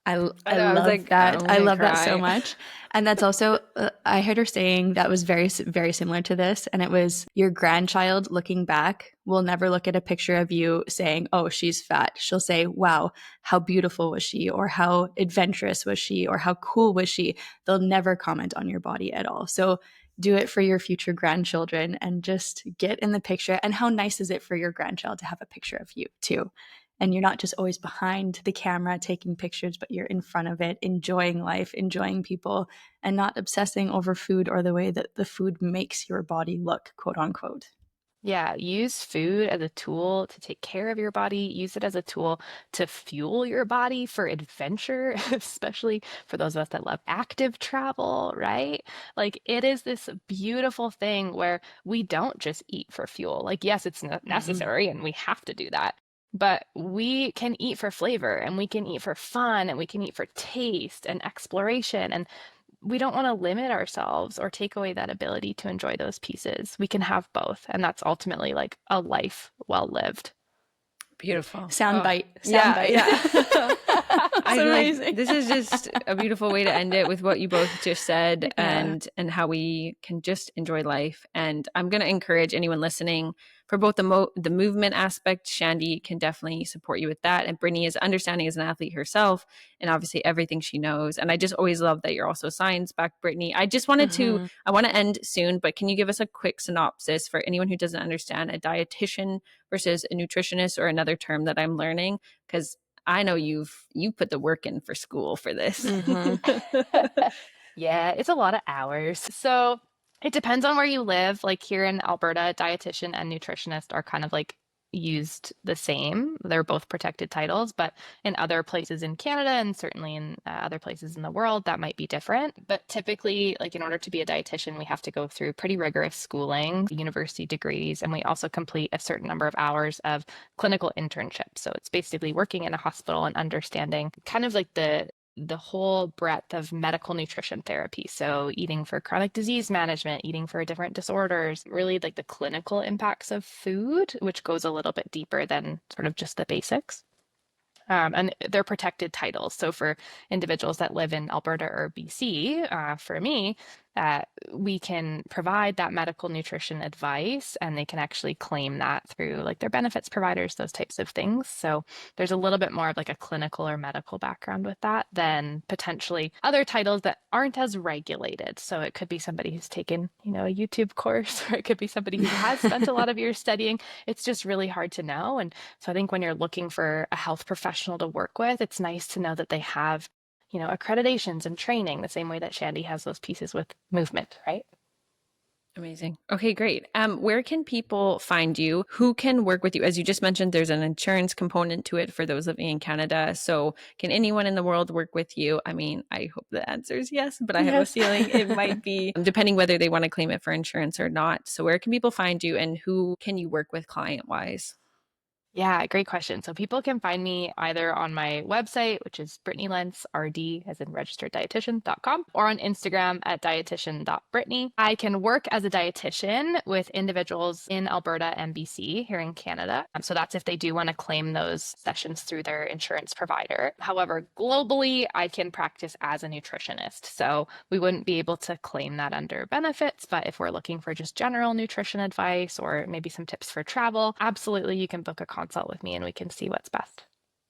I know, love I was like, that. I'm I gonna love that so cry. much. And that's also, I heard her saying that was very, very similar to this. And it was your grandchild looking back will never look at a picture of you saying, oh, she's fat. She'll say, wow, how beautiful was she? Or how adventurous was she? Or how cool was she? They'll never comment on your body at all. So do it for your future grandchildren and just get in the picture. And how nice is it for your grandchild to have a picture of you too? And you're not just always behind the camera taking pictures, but you're in front of it, enjoying life, enjoying people, and not obsessing over food or the way that the food makes your body look, quote unquote. Yeah, use food as a tool to take care of your body. Use it as a tool to fuel your body for adventure, especially for those of us that love active travel, right? Like it is this beautiful thing where we don't just eat for fuel. Like, yes, it's necessary and we have to do that. But we can eat for flavor, and we can eat for fun, and we can eat for taste and exploration. And we don't want to limit ourselves or take away that ability to enjoy those pieces. We can have both. And that's ultimately like a life well lived. Beautiful. Soundbite. Yeah. I feel amazing. like this is just a beautiful way to end it with what you both just said, and how we can just enjoy life. And I'm going to encourage anyone listening for both the movement aspect. Shandy can definitely support you with that, and Brittany is understanding as an athlete herself, and obviously everything she knows. And I just always love that you're also science-backed, Brittany. I just wanted to, I want to end soon, but can you give us a quick synopsis for anyone who doesn't understand a dietitian versus a nutritionist, or another term that I'm learning? Because I know you put the work in for school for this. Yeah, it's a lot of hours. So it depends on where you live. Like here in Alberta, dietitian and nutritionist are kind of like used the same. They're both protected titles, but in other places in Canada and certainly in other places in the world, that might be different. But typically, like in order to be a dietitian, we have to go through pretty rigorous schooling, university degrees, and we also complete a certain number of hours of clinical internship. So it's basically working in a hospital and understanding kind of like the whole breadth of medical nutrition therapy. So eating for chronic disease management, eating for different disorders, really like the clinical impacts of food, which goes a little bit deeper than sort of just the basics. And they're protected titles. So for individuals that live in Alberta or BC, for me, we can provide that medical nutrition advice, and they can actually claim that through like their benefits providers, those types of things. So there's a little bit more of like a clinical or medical background with that than potentially other titles that aren't as regulated. So it could be somebody who's taken, a YouTube course, or it could be somebody who has spent a lot of years studying. It's just really hard to know. And so I think when you're looking for a health professional to work with, it's nice to know that they have accreditations and training the same way that Shandy has those pieces with movement, right? Amazing. Okay, great. Where can people find you? Who can work with you? As you just mentioned, there's an insurance component to it for those living in Canada. So can anyone in the world work with you? I mean, I hope the answer is yes, but I have a feeling it might be, depending whether they want to claim it for insurance or not. So where can people find you, and who can you work with client-wise? Yeah, great question. So people can find me either on my website, which is Britney Lentz, RD, as in registered dietitian.com, or on Instagram at dietitian.britney. I can work as a dietitian with individuals in Alberta and BC here in Canada. So that's if they do want to claim those sessions through their insurance provider. However, globally, I can practice as a nutritionist. So we wouldn't be able to claim that under benefits, but if we're looking for just general nutrition advice or maybe some tips for travel, absolutely, you can book a consult with me and we can see what's best.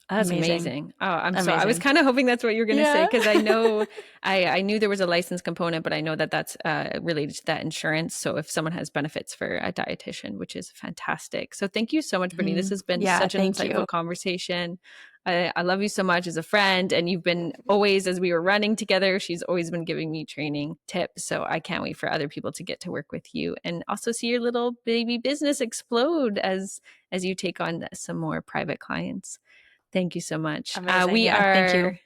That's Amazing. amazing. Oh, I was Amazing. kind of hoping that's what you were going to say, Yeah. because I know I knew there was a license component, but I know that that's related to that insurance. So if someone has benefits for a dietitian, which is fantastic. So thank you so much, Brittany. This has been Yeah, such an thank insightful you. conversation. I love you so much as a friend, and you've been always, as we were running together, she's always been giving me training tips. So I can't wait for other people to get to work with you and also see your little baby business explode as you take on some more private clients. Thank you so much. Amazing. We Yeah, are thank you.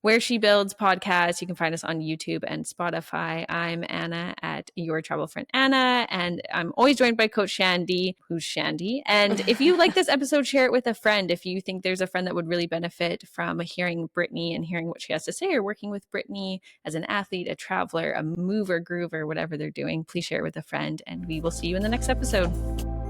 Where She Builds podcast. You can find us on YouTube and Spotify. I'm Anna at Your Travel Friend Anna, and I'm always joined by Coach Shandy, who's Shandy. And if you like this episode, share it with a friend. If you think there's a friend that would really benefit from hearing Britney and hearing what she has to say, or working with Britney as an athlete, a traveler, a mover, groover, whatever they're doing, please share it with a friend, and we will see you in the next episode.